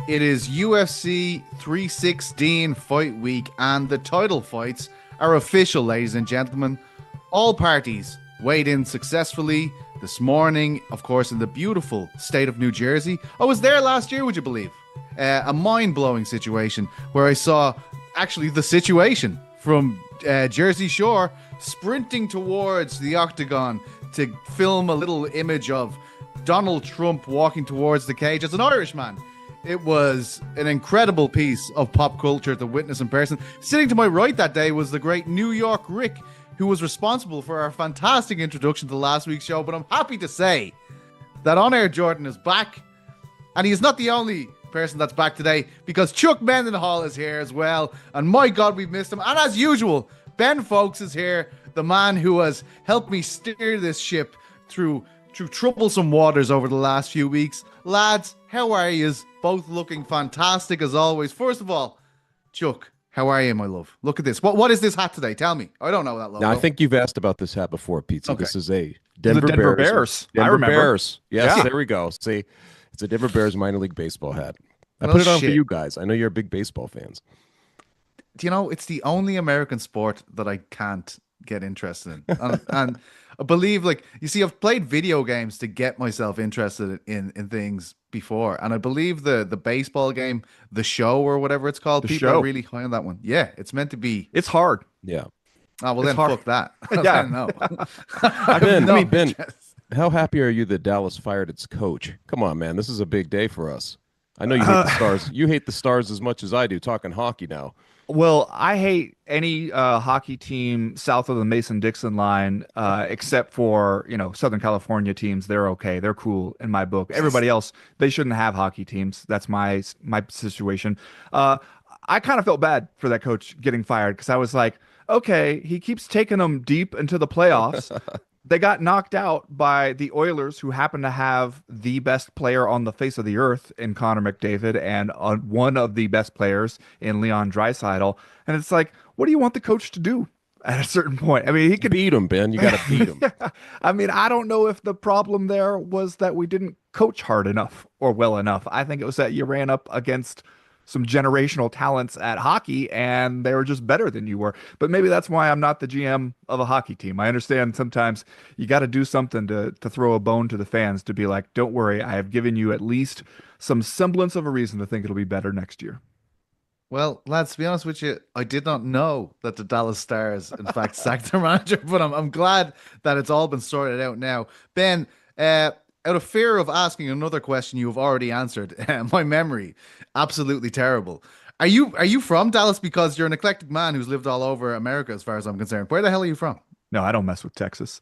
It is UFC 316 fight week, and the title fights are official, ladies and gentlemen. All parties weighed in successfully this morning, of course, in the beautiful state of New Jersey. I was there last year, would you believe? A mind-blowing situation where I saw actually the situation from Jersey Shore sprinting towards the octagon to film a little image of Donald Trump walking towards the cage as an Irishman. It was an incredible piece of pop culture to witness in person. Sitting to my right that day was the great New York Rick, who was responsible for our fantastic introduction to last week's show. But I'm happy to say that On Air Jordan is back, and he is not the only person that's back today, because Chuck Mindenhall is here as well. And my God, we've missed him. And as usual, Ben Fowlkes is here, the man who has helped me steer this ship through troublesome waters over the last few weeks. Lads, how are you? Both looking fantastic as always. First of all, Chuck, how are you, my love? Look at this. What is this hat today? Tell me. I don't know that logo. Now, I think you've asked about this hat before, Pete. Okay. This is a Denver Bears. I remember. Bears. Yes, Yeah. There we go. See, it's a Denver Bears minor league baseball hat. I Well, put it on shit. for you guys. I know you're big baseball fans. Do you know, it's the only American sport that I can't get interested in. And I believe, like, you see, I've played video games to get myself interested in things before. And I believe the baseball game, The Show or whatever it's called, The people Show. are really high on that one. Yeah, it's meant to be. It's hard. Yeah. Oh, well, It's then hard. fuck that. Yeah. No. Ben, how happy are you that Dallas fired its coach? Come on, man. This is a big day for us. I know you hate the Stars. You hate the Stars as much as I do, talking hockey now. Well, I hate any hockey team south of the Mason-Dixon line, except for, Southern California teams. They're okay. They're cool in my book. Everybody else, they shouldn't have hockey teams. That's my situation. I kind of felt bad for that coach getting fired, because I was like, okay, he keeps taking them deep into the playoffs. They got knocked out by the Oilers, who happen to have the best player on the face of the earth in Connor McDavid, and one of the best players in Leon Draisaitl. And it's like, what do you want the coach to do at a certain point? I mean, he could Beat him, Ben. You got to beat him. I mean, I don't know if the problem there was that we didn't coach hard enough or well enough. I think it was that you ran up against some generational talents at hockey, and they were just better than you were. But maybe that's why I'm not the GM of a hockey team. I understand sometimes you got to do something to throw a bone to the fans, to be like, don't worry, I have given you at least some semblance of a reason to think it'll be better next year. Well, lads, to be honest with you, I did not know that the Dallas Stars, in fact, sacked their manager, but I'm glad that it's all been sorted out now. Ben, out of fear of asking another question you have already answered, my memory, absolutely terrible. Are you from Dallas? Because you're an eclectic man who's lived all over America, as far as I'm concerned. Where the hell are you from? No, I don't mess with Texas.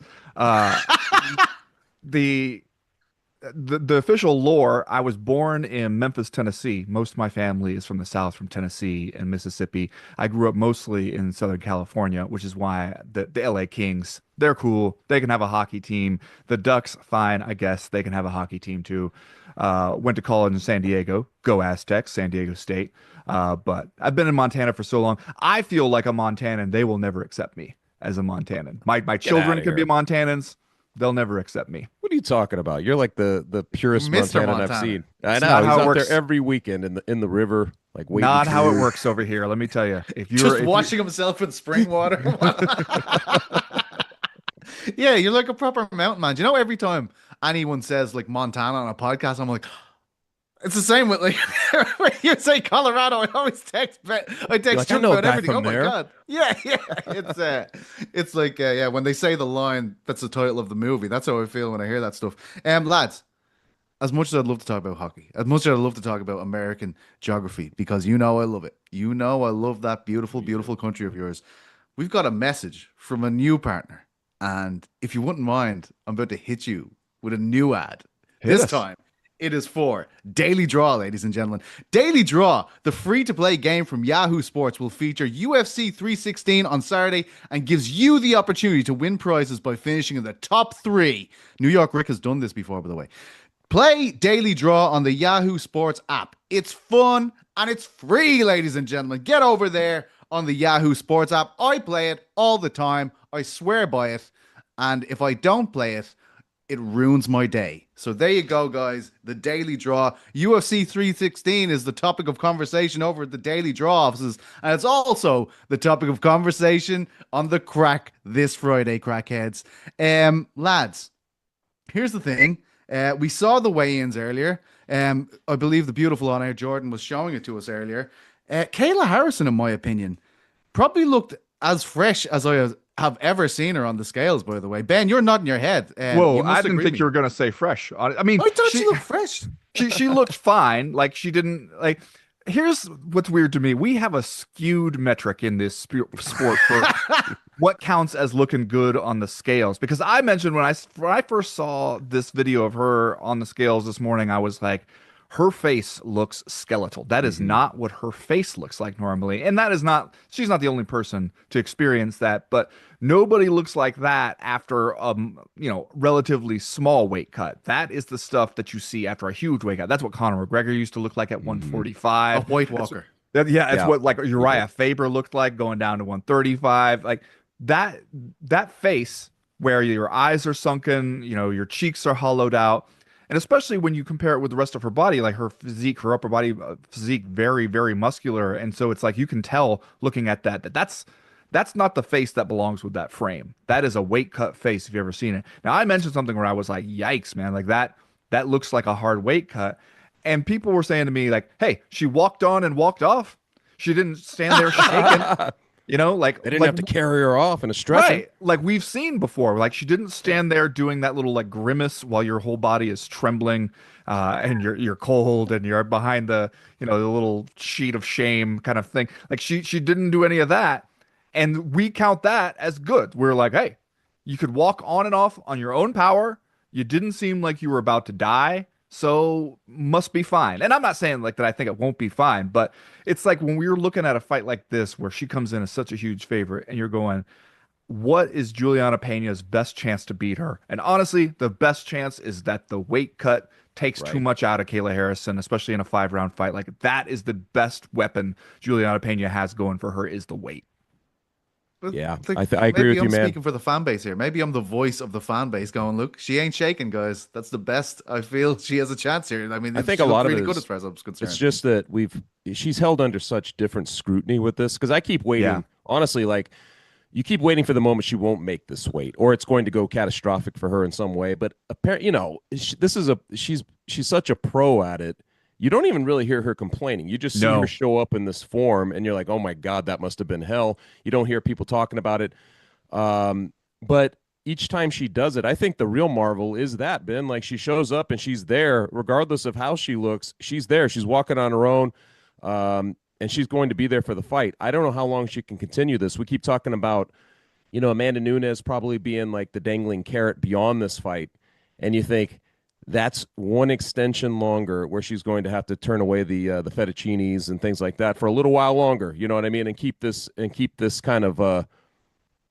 The official lore, I was born in Memphis, Tennessee. Most of my family is from the South, from Tennessee and Mississippi. I grew up mostly in Southern California, which is why the LA Kings, they're cool. They can have a hockey team. The Ducks, fine, I guess. They can have a hockey team too. Went to college in San Diego. Go Aztecs, San Diego State. But I've been in Montana for so long. I feel like a Montanan. They will never accept me as a Montanan. My children can be Montanans. They'll never accept me. What are you talking about? You're like the purest Mr. Montanan Montana. I've seen. I It's know. not He's how it out works. there every weekend in the river, like waiting. Not how it for- works over here. Let me tell you. If you're Just washing himself in spring water. Yeah, you're like a proper mountain man. Do you know, every time anyone says like Montana on a podcast, I'm like, it's the same with like when you say Colorado. I always text like, Chuck I know a about guy everything. from Oh my there. God, yeah. It's like yeah, when they say the line, that's the title of the movie. That's how I feel when I hear that stuff. Lads, as much as I'd love to talk about hockey, as much as I'd love to talk about American geography, because you know I love it. You know I love that beautiful, beautiful country of yours. We've got a message from a new partner, and if you wouldn't mind, I'm about to hit you with a new ad. This us. time, it is for Daily Draw, ladies and gentlemen. Daily Draw, the free-to-play game from Yahoo Sports, will feature UFC 316 on Saturday and gives you the opportunity to win prizes by finishing in the top 3. New York Rick has done this before, by the way. Play Daily Draw on the Yahoo Sports app. It's fun and it's free, ladies and gentlemen. Get over there on the Yahoo Sports app. I play it all the time. I swear by it. And if I don't play it, it ruins my day. So there you go, guys. The Daily Draw. UFC 316 is the topic of conversation over at the Daily Draw offices. And it's also the topic of conversation on the Craic this Friday, crackheads. Lads, here's the thing. We saw the weigh-ins earlier. I believe the beautiful on air Jordan was showing it to us earlier. Kayla Harrison, in my opinion, probably looked as fresh as I have ever seen her on the scales, by the way. Ben, you're nodding your head. Whoa, I didn't think you were going to say fresh. I mean, I thought she looked fresh. She looked fine. Like, she didn't, like, here's what's weird to me. We have a skewed metric in this sport for what counts as looking good on the scales. Because I mentioned when I first saw this video of her on the scales this morning, I was like, her face looks skeletal. That is not what her face looks like normally. And that is not, she's not the only person to experience that, but nobody looks like that after relatively small weight cut. That is the stuff that you see after a huge weight cut. That's what Conor McGregor used to look like at 145. A White Walker. That's what like Uriah Faber looked like going down to 135. Like that face where your eyes are sunken, your cheeks are hollowed out. And especially when you compare it with the rest of her body, like her physique, her upper body physique, very, very muscular. And so it's like you can tell looking at that's not the face that belongs with that frame. That is a weight cut face if you've ever seen it. Now, I mentioned something where I was like, yikes, man, like that looks like a hard weight cut. And people were saying to me, like, hey, she walked on and walked off. She didn't stand there shaking. Like they didn't have to carry her off in a stretcher. Right. Like we've seen before. Like she didn't stand there doing that little like grimace while your whole body is trembling, and you're cold and you're behind the the little sheet of shame kind of thing. Like she didn't do any of that, and we count that as good. We're like, hey, you could walk on and off on your own power. You didn't seem like you were about to die. So must be fine. And I'm not saying like that I think it won't be fine, but it's like when we were looking at a fight like this where she comes in as such a huge favorite and you're going, what is Juliana Pena's best chance to beat her? And honestly, the best chance is that the weight cut takes too much out of Kayla Harrison, especially in a 5-round fight. Like that is the best weapon Juliana Pena has going for her is the weight. Yeah, I agree with you, man. Maybe I'm speaking for the fan base here. Maybe I'm the voice of the fan base going, look, she ain't shaking, guys. That's the best. I feel she has a chance here. I mean, I think a lot of really it good is, as far as I'm concerned. it's just that she's held under such different scrutiny with this because I keep waiting. Honestly, like you keep waiting for the moment she won't make this weight or it's going to go catastrophic for her in some way. But apparently, she's such a pro at it. You don't even really hear her complaining. You just see her show up in this form, and you're like, oh, my God, that must have been hell. You don't hear people talking about it. But each time she does it, I think the real marvel is that, Ben. Like, she shows up, and she's there, regardless of how she looks. She's there. She's walking on her own, and she's going to be there for the fight. I don't know how long she can continue this. We keep talking about, Amanda Nunes probably being, like, the dangling carrot beyond this fight. And you think, that's one extension longer where she's going to have to turn away the fettuccinis and things like that for a little while longer. You know what I mean? And keep this kind of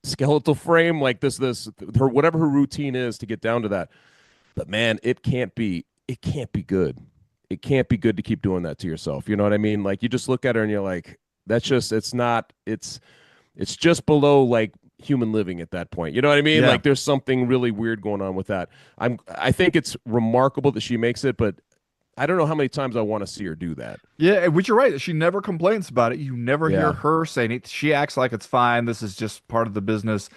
skeletal frame like this her whatever her routine is to get down to that. But man, it can't be good. It can't be good to keep doing that to yourself. You know what I mean? Like you just look at her and you're like, it's just below like human living at that point. You know what I mean? Like there's something really weird going on with that. I think it's remarkable that she makes it, but I don't know how many times I want to see her do that. Yeah, which you're right. She never complains about it. You never hear her saying it. She acts like it's fine. This is just part of the business.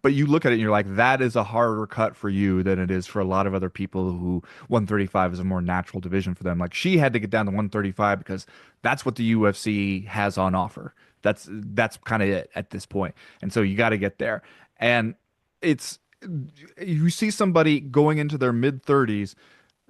But you look at it and you're like, that is a harder cut for you than it is for a lot of other people who 135 is a more natural division for them. Like she had to get down to 135 because that's what the UFC has on offer. That's kind of it at this point. And so you got to get there. And you see somebody going into their mid 30s,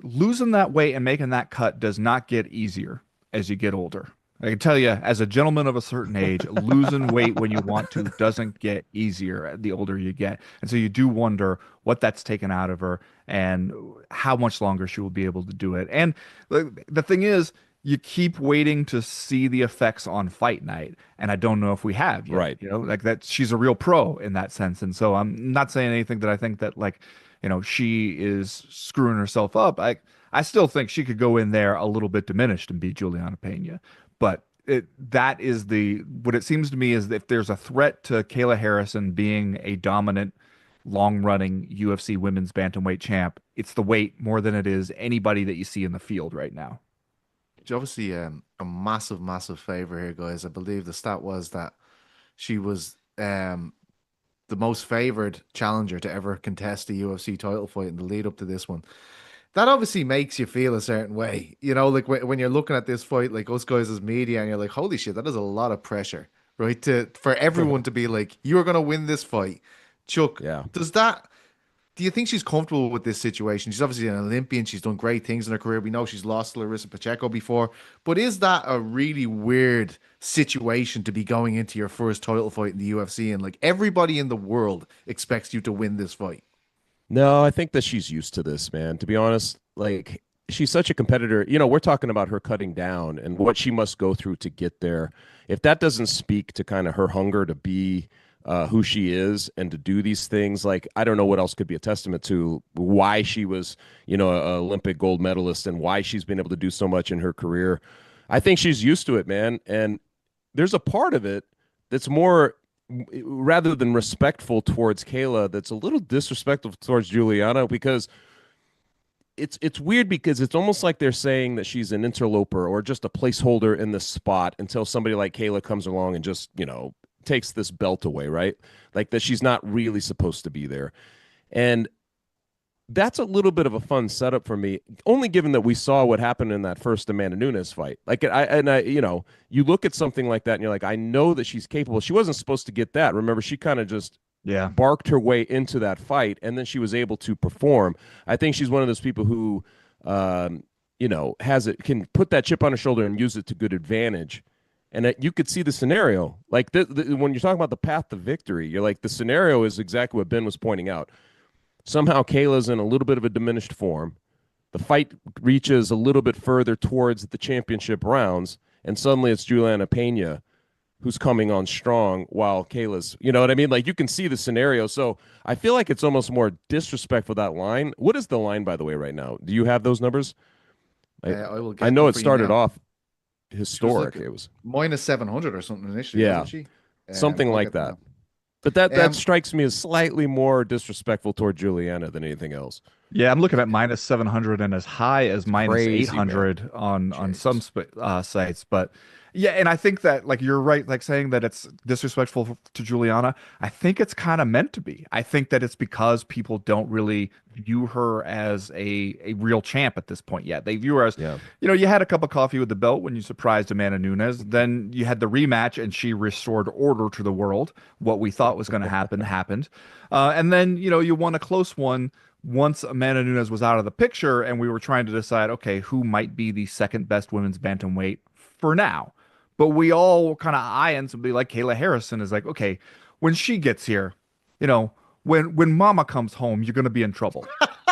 losing that weight and making that cut does not get easier as you get older. I can tell you, as a gentleman of a certain age, losing weight when you want to doesn't get easier the older you get. And so you do wonder what that's taken out of her and how much longer she will be able to do it. And the thing is, you keep waiting to see the effects on fight night, and I don't know if we have yet. Right. Like that she's a real pro in that sense. And so I'm not saying anything that I think that like, she is screwing herself up. I still think she could go in there a little bit diminished and beat Juliana Pena. But that is what it seems to me is that if there's a threat to Kayla Harrison being a dominant long-running UFC women's bantamweight champ. It's the weight more than it is anybody that you see in the field right now. She's obviously a massive, massive favor here, guys. I believe the stat was that she was the most favored challenger to ever contest a UFC title fight in the lead up to this one. That obviously makes you feel a certain way, like when you're looking at this fight, like us guys as media, and you're like, holy shit, that is a lot of pressure, right? For everyone to be like, you're gonna win this fight, Chuck. Yeah. Do you think she's comfortable with this situation? She's obviously an Olympian. She's done great things in her career. We know she's lost to Larissa Pacheco before, but is that a really weird situation to be going into your first title fight in the UFC and like everybody in the world expects you to win this fight? No, I think that she's used to this, man. To be honest, like she's such a competitor. We're talking about her cutting down and what she must go through to get there. If that doesn't speak to kind of her hunger to be who she is and to do these things, like I don't know what else could be a testament to why she was, an Olympic gold medalist and why she's been able to do so much in her career. I think she's used to it, man. And there's a part of it that's more rather than respectful towards Kayla, that's a little disrespectful towards Juliana because it's weird because it's almost like they're saying that she's an interloper or just a placeholder in the spot until somebody like Kayla comes along and just, takes this belt away, right? Like that she's not really supposed to be there. And that's a little bit of a fun setup for me, only given that we saw what happened in that first Amanda Nunes fight. Like, you look at something like that and you're like, I know that she's capable. She wasn't supposed to get that. Remember, she kind of just barked her way into that fight, and then she was able to perform. I think she's one of those people who, can put that chip on her shoulder and use it to good advantage. And you could see the scenario. Like, when you're talking about the path to victory, you're like, the scenario is exactly what Ben was pointing out. Somehow Kayla's in a little bit of a diminished form. The fight reaches a little bit further towards the championship rounds, and suddenly it's Juliana Pena who's coming on strong while Kayla's, you know what I mean? Like, you can see the scenario. So I feel like it's almost more disrespectful, that line. What is the line, by the way, right now? Do you have those numbers? I know it started off historic. It was minus 700 or something initially, yeah, wasn't she? Something like that. But that strikes me as slightly more disrespectful toward Juliana than anything else. Yeah, I'm looking at minus 700 and as high as minus Crazy, 800 on some sites. But yeah, and I think that like you're right, like saying that it's disrespectful to Juliana. I think it's kind of meant to be. I think that it's because people don't really view her as a real champ at this point yet. They view her as, you had a cup of coffee with the belt when you surprised Amanda Nunes. Then you had the rematch and she restored order to the world. What we thought was going to happen happened. And then, you won a close one once Amanda Nunes was out of the picture and we were trying to decide, okay, who might be the second best women's bantamweight for now. But we all were kind of eyeing somebody like Kayla Harrison is like, okay, when she gets here, when mama comes home, you're going to be in trouble.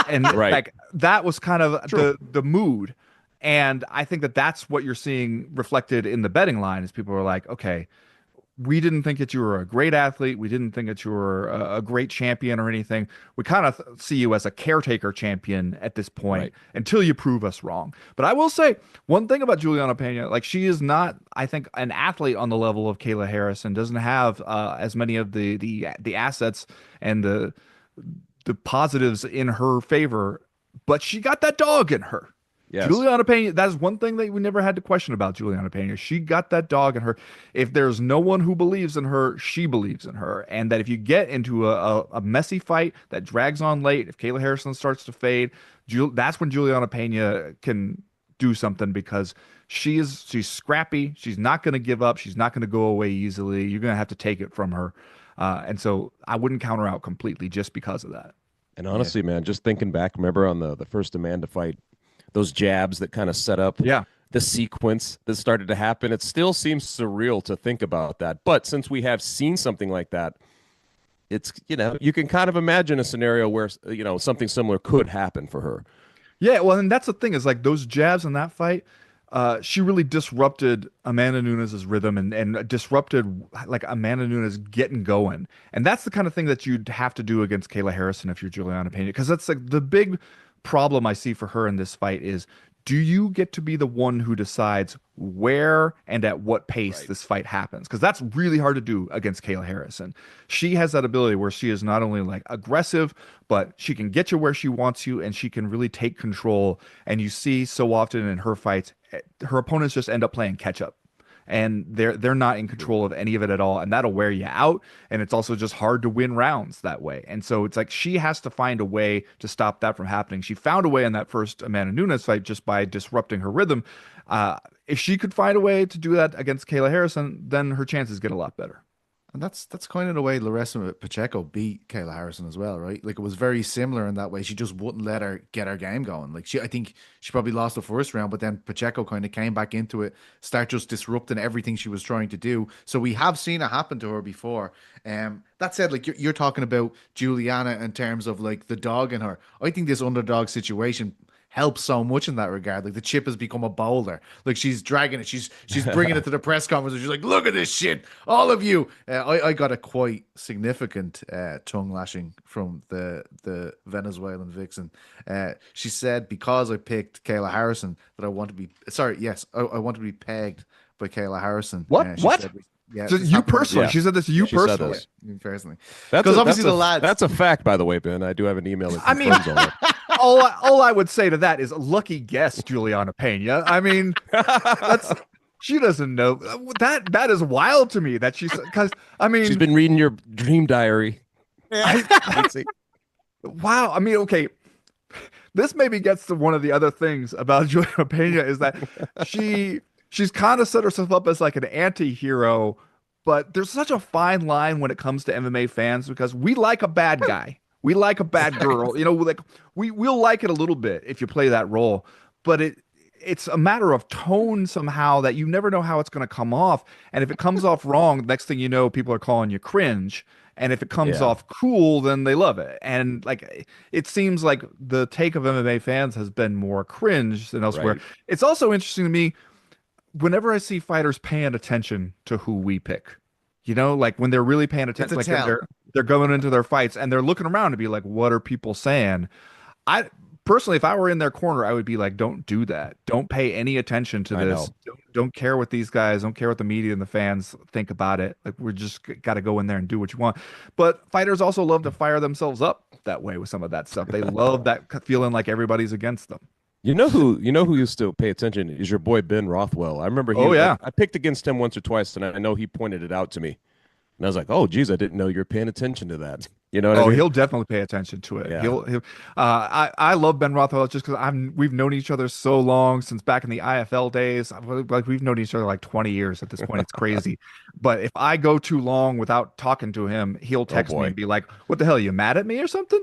And like that was kind of the mood. And I think that that's what you're seeing reflected in the betting line is people are like, okay, we didn't think that you were a great athlete. We didn't think that you were a great champion or anything. We kind of see you as a caretaker champion at this point until you prove us wrong. But I will say one thing about Juliana Pena, like she is not, I think, an athlete on the level of Kayla Harrison, doesn't have as many of the assets and the positives in her favor, but she got that dog in her. Yes. Juliana Pena, that's one thing that we never had to question about Juliana Pena. She got that dog in her. If there's no one who believes in her, she believes in her. And that if you get into a messy fight that drags on late, if Kayla Harrison starts to fade, that's when Juliana Pena can do something because she's scrappy. She's not going to give up. She's not going to go away easily. You're going to have to take it from her. And so I wouldn't count her out completely just because of that. And honestly, man, just thinking back, remember on the first Amanda fight, those jabs that kind of set up the sequence that started to happen. It still seems surreal to think about that. But since we have seen something like that, it's, you can kind of imagine a scenario where, something similar could happen for her. Yeah, well, and that's the thing is like those jabs in that fight, she really disrupted Amanda Nunes' rhythm and disrupted like Amanda Nunes getting going. And that's the kind of thing that you'd have to do against Kayla Harrison if you're Juliana Pena, because that's like the big problem I see for her in this fight is do you get to be the one who decides where and at what pace this fight happens? Because that's really hard to do against Kayla Harrison. She has that ability where she is not only like aggressive, but she can get you where she wants you, and she can really take control. And you see so often in her fights, her opponents just end up playing catch up, and they're not in control of any of it at all, and that'll wear you out. And it's also just hard to win rounds that way. And so it's like she has to find a way to stop that from happening. She found a way in that first Amanda Nunes fight just by disrupting her rhythm. If she could find a way to do that against Kayla Harrison, then her chances get a lot better. And that's kind of the way Larissa Pacheco beat Kayla Harrison as well, right? Like, it was very similar in that way. She just wouldn't let her get her game going. Like, I think she probably lost the first round, but then Pacheco kind of came back into it, start just disrupting everything she was trying to do. So we have seen it happen to her before. That said, like, you're talking about Juliana in terms of like the dog in her. I think this underdog situation helps so much in that regard. Like, the chip has become a boulder. Like, she's dragging it. She's bringing it to the press conference. She's like, look at this shit, all of you. I got a quite significant tongue lashing from the Venezuelan vixen. She said, because I picked Kayla Harrison, that I want to be I want to be pegged by Kayla Harrison. What? Said, yeah, so you personally? Yeah. She said this to you personally. Personally, That's because obviously the lads. That's a fact, by the way, Ben. I do have an email that I mean, confirms all that. all I would say to that is lucky guess, Juliana Pena. I mean, she doesn't know that is wild to me that she's, because I mean, she's been reading your dream diary. Wow. I mean, okay. This maybe gets to one of the other things about Juliana Pena is that she's kind of set herself up as like an anti-hero, but there's such a fine line when it comes to MMA fans, because we like a bad guy. We like a bad girl. You know, like we'll like it a little bit if you play that role, but it's a matter of tone somehow that you never know how it's going to come off. And if it comes off wrong, next thing you know, people are calling you cringe. And if it comes off cool, then they love it. And like, it seems like the take of MMA fans has been more cringe than elsewhere. Right. It's also interesting to me whenever I see fighters paying attention to who we pick, you know, like when they're really paying attention, like they're going into their fights and they're looking around to be like, what are people saying? I personally, if I were in their corner, I would be like, don't do that. Don't pay any attention to this. Don't care what these guys, don't care what the media and the fans think about it. Like, we're just got to go in there and do what you want. But fighters also love to fire themselves up that way with some of that stuff. They love that feeling like everybody's against them. You know who used to pay attention is your boy Ben Rothwell. I remember I picked against him once or twice, and I know he pointed it out to me. And I was like, oh, geez, I didn't know you're paying attention to that. You know what I mean? He'll definitely pay attention to it. Yeah. I love Ben Rothwell just because we've known each other so long, since back in the IFL days. Like, we've known each other like 20 years at this point. It's crazy. But if I go too long without talking to him, he'll text me and be like, what the hell, are you mad at me or something?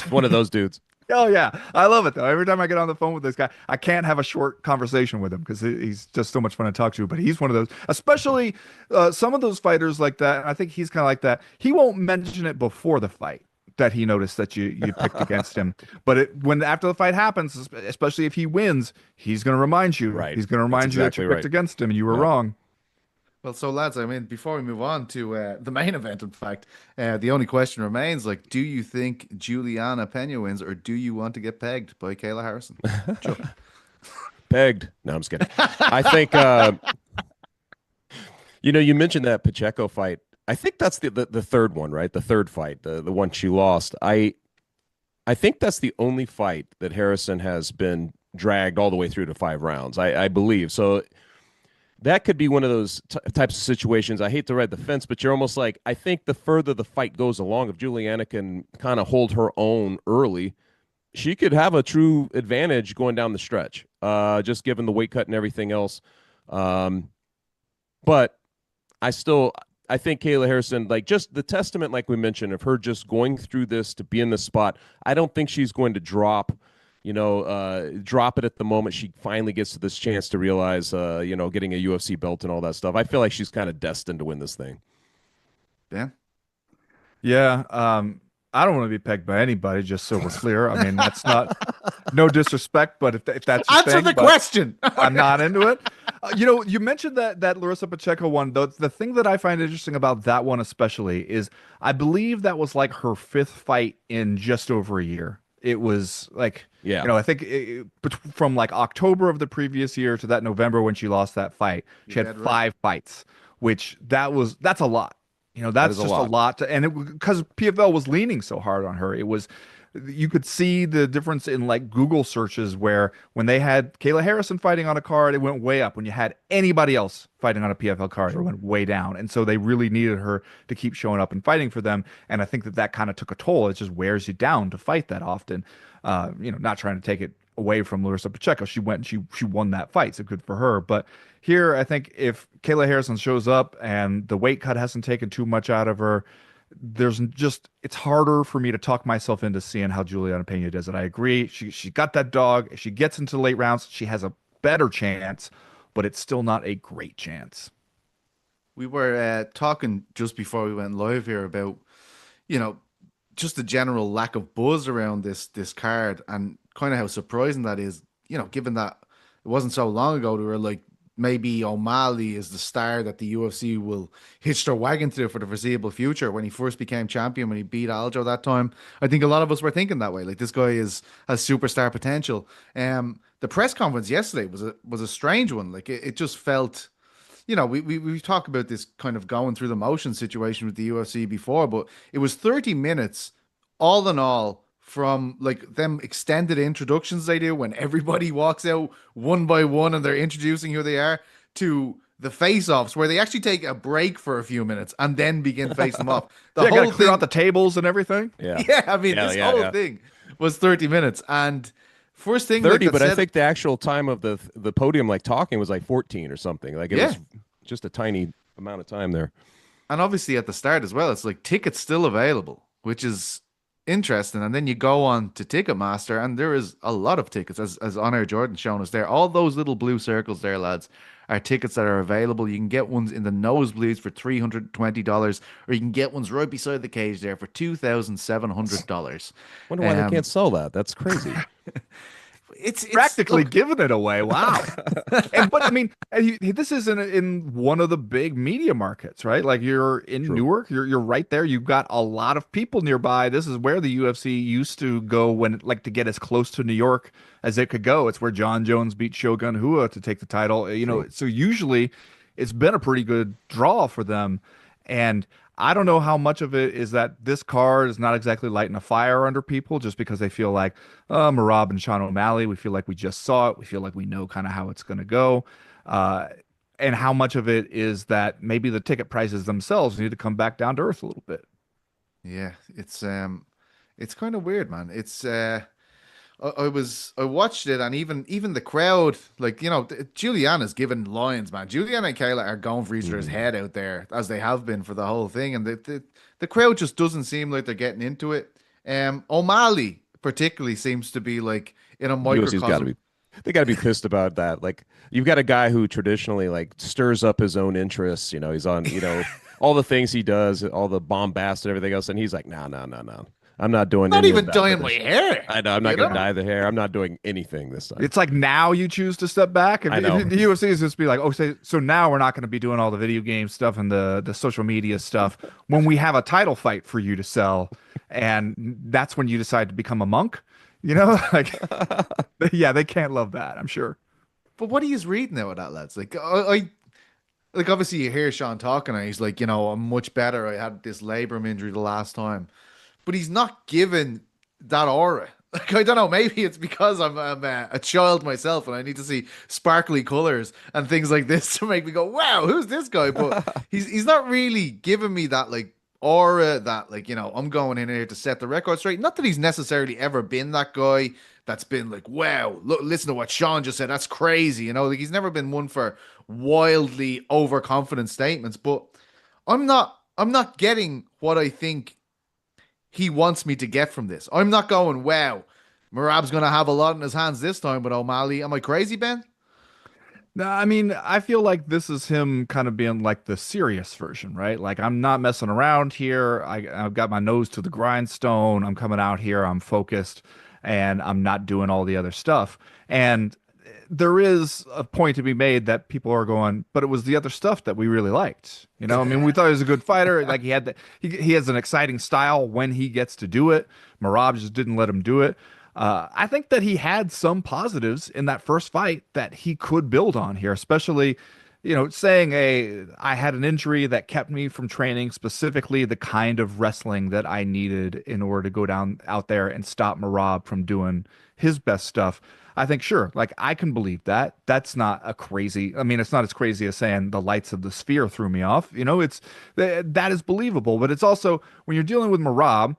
One of those dudes. Oh, yeah. I love it, though. Every time I get on the phone with this guy, I can't have a short conversation with him because he's just so much fun to talk to. But he's one of those, especially some of those fighters like that. I think he's kind of like that. He won't mention it before the fight that he noticed that you picked against him. But when after the fight happens, especially if he wins, he's going to remind you. Right. He's going to remind you that you picked against him and you were wrong. Well, so lads, I mean, before we move on to the main event, in fact, the only question remains, like, do you think Juliana Pena wins, or do you want to get pegged by Kayla Harrison? Pegged. No, I'm just kidding. I think, you mentioned that Pacheco fight. I think that's the third one, right? The third fight, the one she lost. I think that's the only fight that Harrison has been dragged all the way through to 5 rounds, I believe. So that could be one of those types of situations. I hate to ride the fence, but you're almost like, I think the further the fight goes along, if Juliana can kind of hold her own early, she could have a true advantage going down the stretch, just given the weight cut and everything else. But I think Kayla Harrison, like, just the testament, like we mentioned, of her just going through this to be in this spot, I don't think she's going to drop it at the moment she finally gets to this chance to realize, getting a UFC belt and all that stuff. I feel like she's kind of destined to win this thing. Dan? Yeah. I don't want to be pegged by anybody, just so we're clear. I mean, that's not, no disrespect, but if that's your answer thing, the question. I'm not into it. You mentioned that Larissa Pacheco one, though. The thing that I find interesting about that one especially is I believe that was like her 5th fight in just over a year. It was like, Yeah. I think from like October of the previous year to that November when she lost that fight, she had 5 fights, which that's a lot. That That's is a just a lot. lot and because PFL was leaning so hard on her. You could see the difference in like Google searches where when they had Kayla Harrison fighting on a card, it went way up. When you had anybody else fighting on a PFL card, it went way down. And so they really needed her to keep showing up and fighting for them. And I think that kind of took a toll. It just wears you down to fight that often. Not trying to take it away from Larissa Pacheco. She went and she won that fight, so good for her. But here, I think if Kayla Harrison shows up and the weight cut hasn't taken too much out of her, it's harder for me to talk myself into seeing how Juliana Pena does it. I agree. She got that dog. If she gets into late rounds, she has a better chance, but it's still not a great chance. We were talking just before we went live here about, just the general lack of buzz around this card and kind of how surprising that is, given that it wasn't so long ago we were like, maybe O'Malley is the star that the UFC will hitch their wagon to for the foreseeable future. When he first became champion, when he beat Aljo that time, I think a lot of us were thinking that way. Like, this guy has superstar potential. The press conference yesterday was a strange one. Like, it just felt, we've talked about this kind of going through the motion situation with the UFC before, but it was 30 minutes all in all, from like them extended introductions they do when everybody walks out one by one and they're introducing who they are, to the face-offs where they actually take a break for a few minutes and then begin facing them off. The whole gotta clear thing, out the tables and everything. Yeah, I mean, this whole thing was 30 minutes. And first thing 30, like but I think the actual time of the podium, like talking, was like 14 or something. Like, it was just a tiny amount of time there. And obviously at the start as well, it's like tickets still available, which is interesting. And then you go on to Ticketmaster and there is a lot of tickets, as Honor Jordan shown us there. All those little blue circles there, lads, are tickets that are available. You can get ones in the nosebleeds for $320, or you can get ones right beside the cage there for $2,700. Wonder why they can't sell that. That's crazy. It's practically giving it away. Wow. But I mean, this is in one of the big media markets, right? Like, you're in Newark, you're right there. You've got a lot of people nearby. This is where the UFC used to go to get as close to New York as it could go. It's where Jon Jones beat Shogun Rua to take the title. So usually it's been a pretty good draw for them. And I don't know how much of it is that this card is not exactly lighting a fire under people just because they feel like Merab and Sean O'Malley, we feel like we just saw it. We feel like we know kind of how it's going to go. And how much of it is that maybe the ticket prices themselves need to come back down to earth a little bit. Yeah, it's kind of weird, man. It's I watched it, and even the crowd, like, Juliana's giving lines, man. Juliana and Kayla are going for each other's head out there, as they have been for the whole thing, and the crowd just doesn't seem like they're getting into it. O'Malley particularly seems to be like in a microcosm. They got to be pissed about that. Like, you've got a guy who traditionally like stirs up his own interests. He's on, all the things he does, all the bombast and everything else, and he's like, no. I'm not doing. Not even dyeing my hair. I know. I'm not going to dye the hair. I'm not doing anything this time. It's like, now you choose to step back. I know. The UFC is just be like, so now we're not going to be doing all the video game stuff and the social media stuff when we have a title fight for you to sell, and that's when you decide to become a monk. Like, yeah, they can't love that, I'm sure. But what are you reading out of that, lads? Like, like, obviously you hear Sean talking, and he's like, I'm much better. I had this labrum injury the last time. But he's not given that aura. Like, I don't know, maybe it's because I'm a child myself and I need to see sparkly colors and things like this to make me go, wow, who's this guy? But he's not really giving me that, like, aura that, like, I'm going in here to set the record straight. Not that he's necessarily ever been that guy that's been like, wow, look, listen to what Sean just said. That's crazy. Like, he's never been one for wildly overconfident statements. But I'm not getting what I think he wants me to get from this. I'm not going, wow, Merab's going to have a lot in his hands this time with O'Malley. Am I crazy, Ben? No, I mean, I feel like this is him kind of being like the serious version, right? Like, I'm not messing around here. I've got my nose to the grindstone. I'm coming out here. I'm focused, and I'm not doing all the other stuff. And there is a point to be made that people are going, but it was the other stuff that we really liked. You know, I mean, we thought he was a good fighter. Like he has an exciting style when he gets to do it. Merab just didn't let him do it. I think that he had some positives in that first fight that he could build on here, especially, you know, saying I had an injury that kept me from training specifically the kind of wrestling that I needed in order to go down out there and stop Merab from doing his best stuff. I think, sure, like I can believe that. That's not a crazy, I mean, it's not as crazy as saying the lights of the sphere threw me off. You know, that is believable, but it's also when you're dealing with Merab,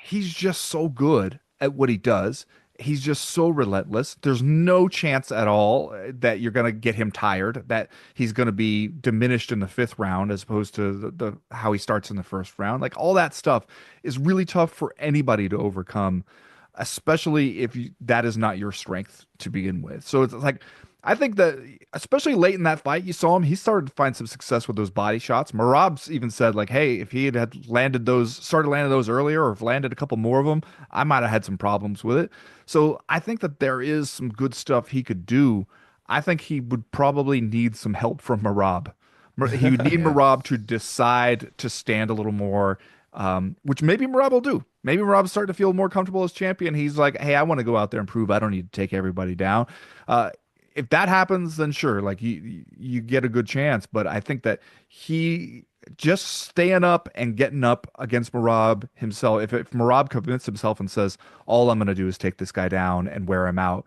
he's just so good at what he does. He's just so relentless. There's no chance at all that you're going to get him tired, that he's going to be diminished in the fifth round as opposed to the how he starts in the first round. Like all that stuff is really tough for anybody to overcome, especially if that is not your strength to begin with. So it's like, I think that especially late in that fight, you saw him, he started to find some success with those body shots. Merab's even said like, hey, if he had landed those, started landing those earlier, or if landed a couple more of them, I might have had some problems with it. So I think that there is some good stuff he could do. I think he would probably need some help from Merab. He would need Merab to decide to stand a little more, which maybe Merab will do. Maybe Merab's starting to feel more comfortable as champion. He's like, hey, I want to go out there and prove I don't need to take everybody down. If that happens, then sure, like you get a good chance. But I think that he just staying up and getting up against Merab himself. If Merab convinces himself and says, all I'm going to do is take this guy down and wear him out,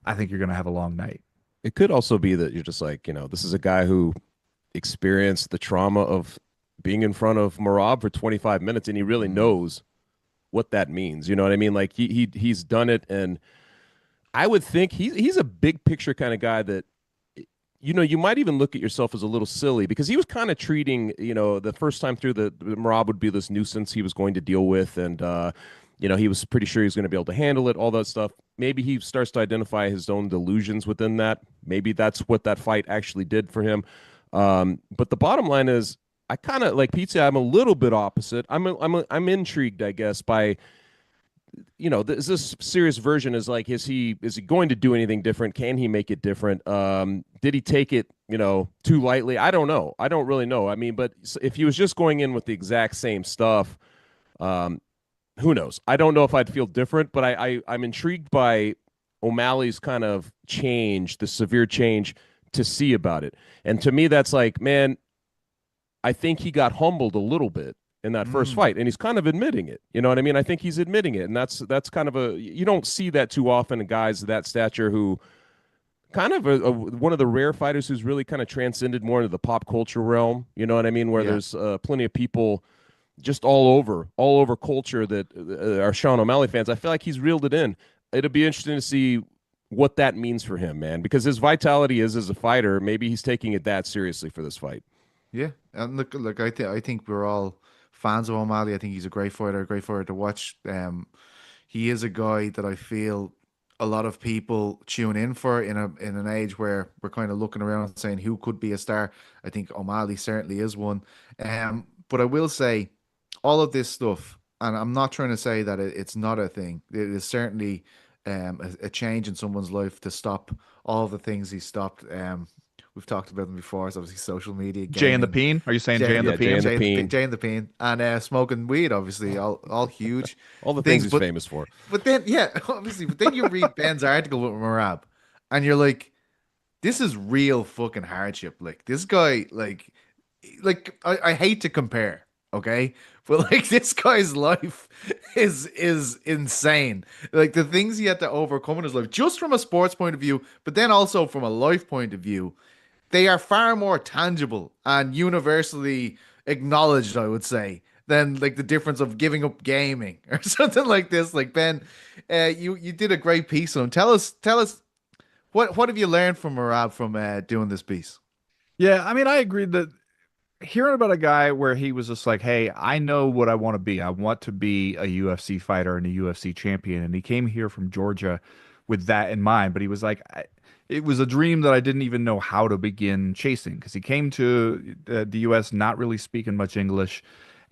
I think you're going to have a long night. It could also be that you're just like, you know, this is a guy who experienced the trauma of being in front of Merab for 25 minutes, and he really knows what that means. You know what I mean? Like he's done it, and I would think he's a big picture kind of guy that, you know, you might even look at yourself as a little silly because he was kind of treating, you know, the first time through the Merab would be this nuisance he was going to deal with, and you know, he was pretty sure he was going to be able to handle it, all that stuff. Maybe he starts to identify his own delusions within that. Maybe that's what that fight actually did for him. But the bottom line is, I kind of like Pizza. I'm a little bit opposite. I'm intrigued, I guess, by, you know, this serious version is like, is he going to do anything different? Can he make it different? Did he take it, you know, too lightly? I don't know. I don't really know. I mean, but if he was just going in with the exact same stuff, who knows? I don't know if I'd feel different, but I'm intrigued by O'Malley's kind of change, the severe change, to see about it. And to me, that's like, man, I think he got humbled a little bit in that first fight, and he's kind of admitting it. You know what I mean? I think he's admitting it, and that's kind of you don't see that too often in guys of that stature who kind of one of the rare fighters who's really kind of transcended more into the pop culture realm. You know what I mean? Where there's plenty of people just all over culture that are Sean O'Malley fans. I feel like he's reeled it in. It'll be interesting to see what that means for him, man, because his vitality is as a fighter. Maybe he's taking it that seriously for this fight. Yeah, and look, I think we're all fans of O'Malley. I think he's a great fighter to watch. He is a guy that I feel a lot of people tune in for in an age where we're kind of looking around and saying who could be a star. I think O'Malley certainly is one. But I will say, all of this stuff, and I'm not trying to say that it's not a thing. It is certainly a change in someone's life to stop all the things he stopped. We've talked about them before. It's obviously social media, gaming. Jay and the Peen? Are you saying Jay and the Peen? Jay and the Peen, and smoking weed, obviously, all huge. All the things he's famous for. But then, yeah, obviously, but then you read Ben's article with Merab, and you're like, this is real fucking hardship. Like this guy, like I hate to compare, okay, but like this guy's life is insane. Like the things he had to overcome in his life, just from a sports point of view, but then also from a life point of view, they are far more tangible and universally acknowledged, I would say, than like the difference of giving up gaming or something like this. Like Ben, you did a great piece on him. Tell us what have you learned from Merab from doing this piece? Yeah, I mean, I agreed that hearing about a guy where he was just like, hey, I know what I want to be. I want to be a UFC fighter and a UFC champion. And he came here from Georgia with that in mind. But he was like, it was a dream that I didn't even know how to begin chasing, because he came to the US not really speaking much English.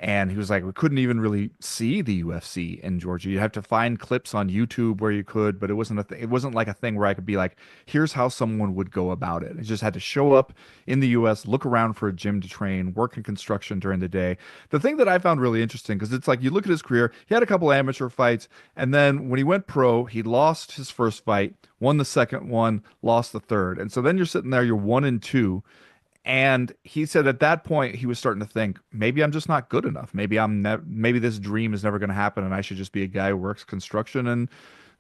And he was like, we couldn't even really see the UFC in Georgia. You have to find clips on YouTube where you could, but it wasn't a thing. It wasn't like a thing where I could be like, here's how someone would go about it. It just had to show up in the US, look around for a gym to train, work in construction during the day. The thing that I found really interesting, because it's like you look at his career, he had a couple amateur fights, and then when he went pro, he lost his first fight, won the second one, lost the third. And so then you're sitting there, you're 1-2. And he said at that point he was starting to think maybe I'm just not good enough. Maybe this dream is never going to happen, and I should just be a guy who works construction and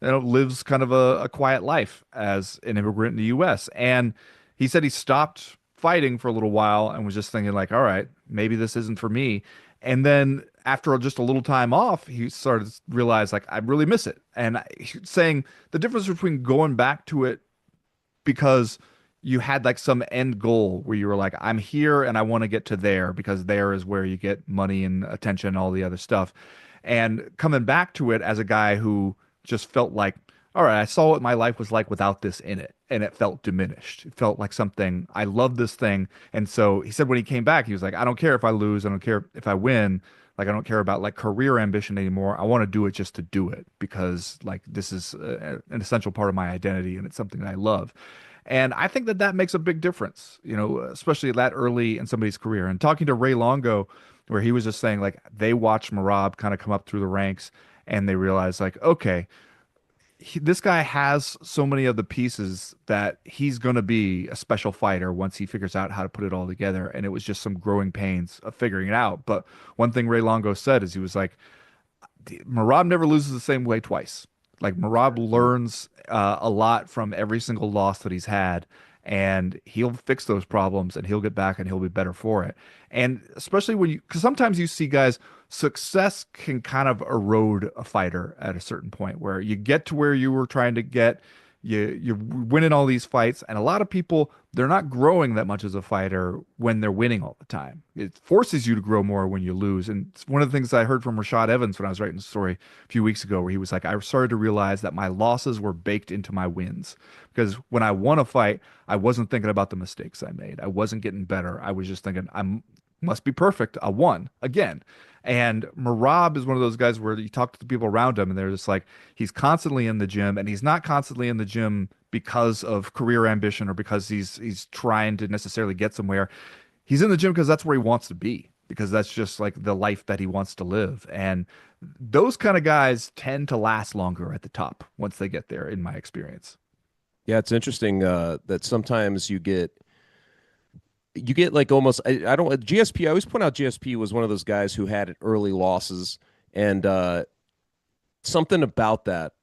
lives kind of a quiet life as an immigrant in the U.S. And he said he stopped fighting for a little while and was just thinking like, all right, maybe this isn't for me. And then after just a little time off, he started to realize like I really miss it. And saying the difference between going back to it because you had like some end goal where you were like, I'm here and I want to get to there because there is where you get money and attention and all the other stuff. And coming back to it as a guy who just felt like, all right, I saw what my life was like without this in it. And it felt diminished. It felt like something, I love this thing. And so he said when he came back, he was like, I don't care if I lose. I don't care if I win. Like, I don't care about like career ambition anymore. I want to do it just to do it because like this is an essential part of my identity and it's something that I love. And I think that that makes a big difference, especially that early in somebody's career. And talking to Ray Longo, where he was just saying like they watched Merab kind of come up through the ranks and they realized like, okay, this guy has so many of the pieces that he's going to be a special fighter once he figures out how to put it all together. And it was just some growing pains of figuring it out. But one thing Ray Longo said is he was like, Merab never loses the same way twice. Like Merab learns a lot from every single loss that he's had, and he'll fix those problems and he'll get back and he'll be better for it. And especially because sometimes you see guys, success can kind of erode a fighter at a certain point where you get to where you were trying to get. You're winning all these fights, and a lot of people, they're not growing that much as a fighter when they're winning all the time. It forces you to grow more when you lose. And it's one of the things I heard from Rashad Evans when I was writing the story a few weeks ago, where he was like, I started to realize that my losses were baked into my wins. Because when I won a fight, I wasn't thinking about the mistakes I made. I wasn't getting better. I was just thinking, must be perfect. I won again. And Merab is one of those guys where you talk to the people around him and they're just like, he's constantly in the gym, and he's not constantly in the gym because of career ambition or because he's trying to necessarily get somewhere. He's in the gym because that's where he wants to be, because that's just like the life that he wants to live. And those kind of guys tend to last longer at the top once they get there, in my experience. Yeah, it's interesting that sometimes you get like almost I don't GSP. I always point out GSP was one of those guys who had early losses, and something about that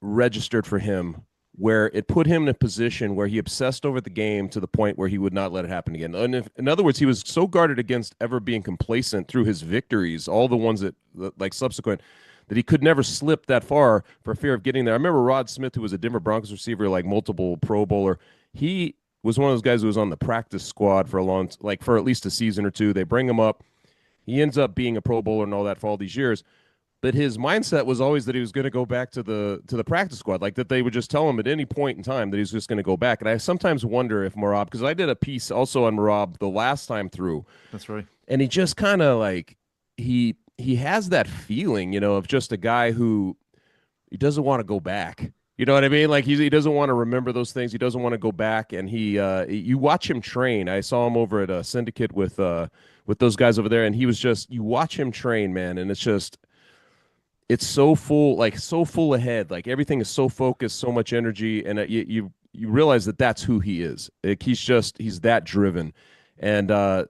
registered for him where it put him in a position where he obsessed over the game to the point where he would not let it happen again. And in other words, he was so guarded against ever being complacent through his victories, all the ones that like subsequent, that he could never slip that far for fear of getting there. I remember Rod Smith, who was a Denver Broncos receiver, like multiple Pro Bowler. He was one of those guys who was on the practice squad for for at least a season or two. They bring him up. He ends up being a Pro Bowler and all that for all these years. But his mindset was always that he was going to go back to the practice squad, like that they would just tell him at any point in time that he was just going to go back. And I sometimes wonder if Merab, because I did a piece also on Merab the last time through. That's right. And he just kind of like, he has that feeling, of just a guy who he doesn't want to go back. You know what I mean? Like he doesn't want to remember those things. He doesn't want to go back. And you watch him train. I saw him over at a Syndicate with those guys over there, and he was just, you watch him train, man, and it's so full ahead. Like everything is so focused, so much energy, and you realize that that's who he is. Like he's that driven, and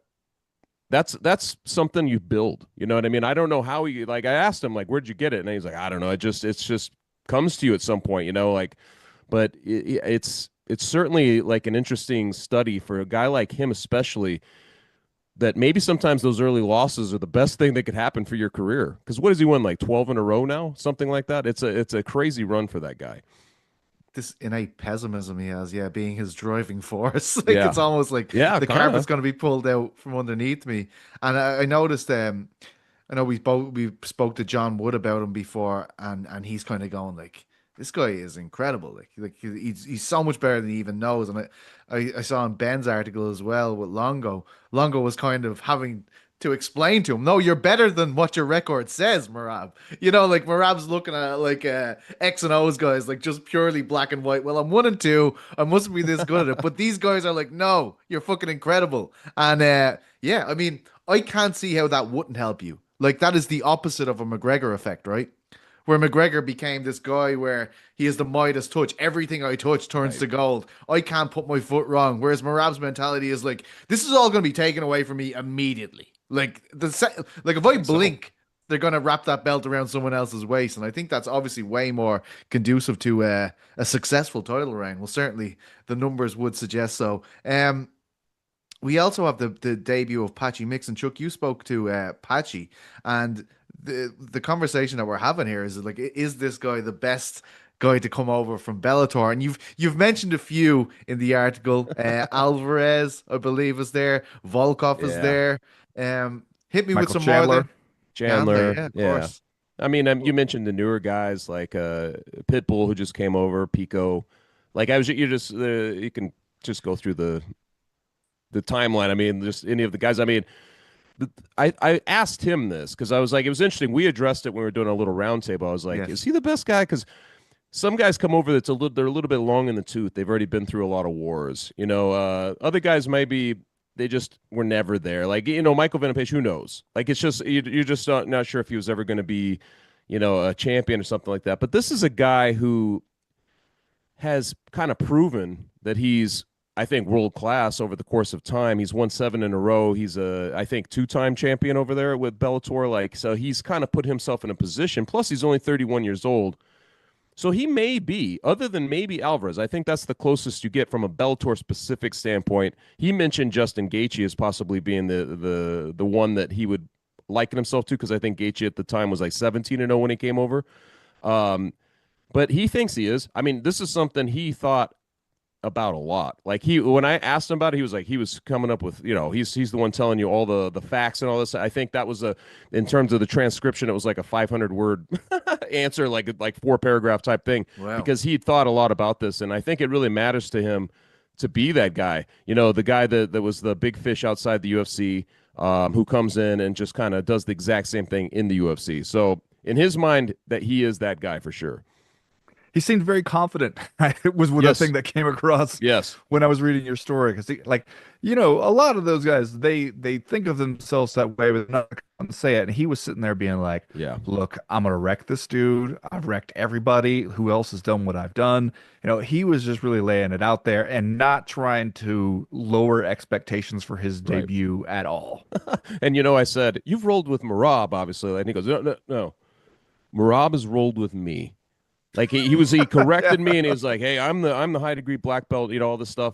that's something you build. You know what I mean? I don't know how I asked him like, where'd you get it? And he's like, I don't know. It's just comes to you at some point, but it's certainly like an interesting study for a guy like him, especially, that maybe sometimes those early losses are the best thing that could happen for your career. Because what has he won, like 12 in a row now? Something like that. It's a crazy run for that guy. This innate pessimism he has, being his driving force. It's almost like the carpet's going to be pulled out from underneath me. And I noticed, I know we spoke to John Wood about him before, and he's kind of going like, this guy is incredible. Like he's so much better than he even knows. And I saw in Ben's article as well with Longo. Longo was kind of having to explain to him, no, you're better than what your record says, Merab. Like Merab's looking at like X and O's guys, like just purely black and white. Well, I'm 1 and 2. I mustn't be this good at it. But these guys are like, no, you're fucking incredible. And yeah, I mean, I can't see how that wouldn't help you. Like that is the opposite of a McGregor effect, right? Where McGregor became this guy where he has the Midas touch. Everything I touch turns to gold. I can't put my foot wrong. Whereas Merab's mentality is like, this is all going to be taken away from me immediately. Like if I blink, they're going to wrap that belt around someone else's waist. And I think that's obviously way more conducive to a successful title reign. Well, certainly the numbers would suggest so. We also have the debut of Patchy Mix, and Chuck, you spoke to Patchy, and the conversation that we're having here is like, is this guy the best guy to come over from Bellator? And you've mentioned a few in the article. Alvarez, I believe, is there. Volkov is there. Hit me Michael with some Chandler. more. Chandler, yeah, of course. I mean, you mentioned the newer guys like Pitbull, who just came over, Pico. Like you can just go through the timeline. I mean, just any of the guys. I mean, I asked him this because I was like, it was interesting. We addressed it when we were doing a little roundtable. I was like, is he the best guy? Because some guys come over they're a little bit long in the tooth. They've already been through a lot of wars. Other guys maybe they just were never there. Like, Michael Venom-Page, who knows? Like, it's just you're just not sure if he was ever going to be, a champion or something like that. But this is a guy who has kind of proven that he's, I think, world class over the course of time. He's won 7 in a row. He's I think 2-time champion over there with Bellator. Like, so he's kind of put himself in a position. Plus, he's only 31 years old. So he may be, other than maybe Alvarez, I think that's the closest you get from a Bellator specific standpoint. He mentioned Justin Gaethje as possibly being the one that he would liken himself to, because I think Gaethje at the time was like 17-0 when he came over. But he thinks he is. I mean, this is something he thought about a lot. Like, when I asked him about it, he was like, he was coming up with, he's the one telling you all the facts and all this. I think that was in terms of the transcription, it was like a 500-word answer, like 4-paragraph type thing. Wow. Because he thought a lot about this, and I think it really matters to him to be that guy. The guy that was the big fish outside the UFC, who comes in and just kind of does the exact same thing in the UFC. So in his mind, that he is that guy for sure. He seemed very confident. It was the thing that came across when I was reading your story. Because, a lot of those guys, they think of themselves that way, but they're not going to say it. And he was sitting there being like, look, I'm going to wreck this dude. I've wrecked everybody. Who else has done what I've done? He was just really laying it out there and not trying to lower expectations for his debut at all. And, I said, you've rolled with Merab, obviously. And he goes, no. Merab has rolled with me. Like, he corrected me, and he was like, hey, I'm the high degree black belt, all this stuff.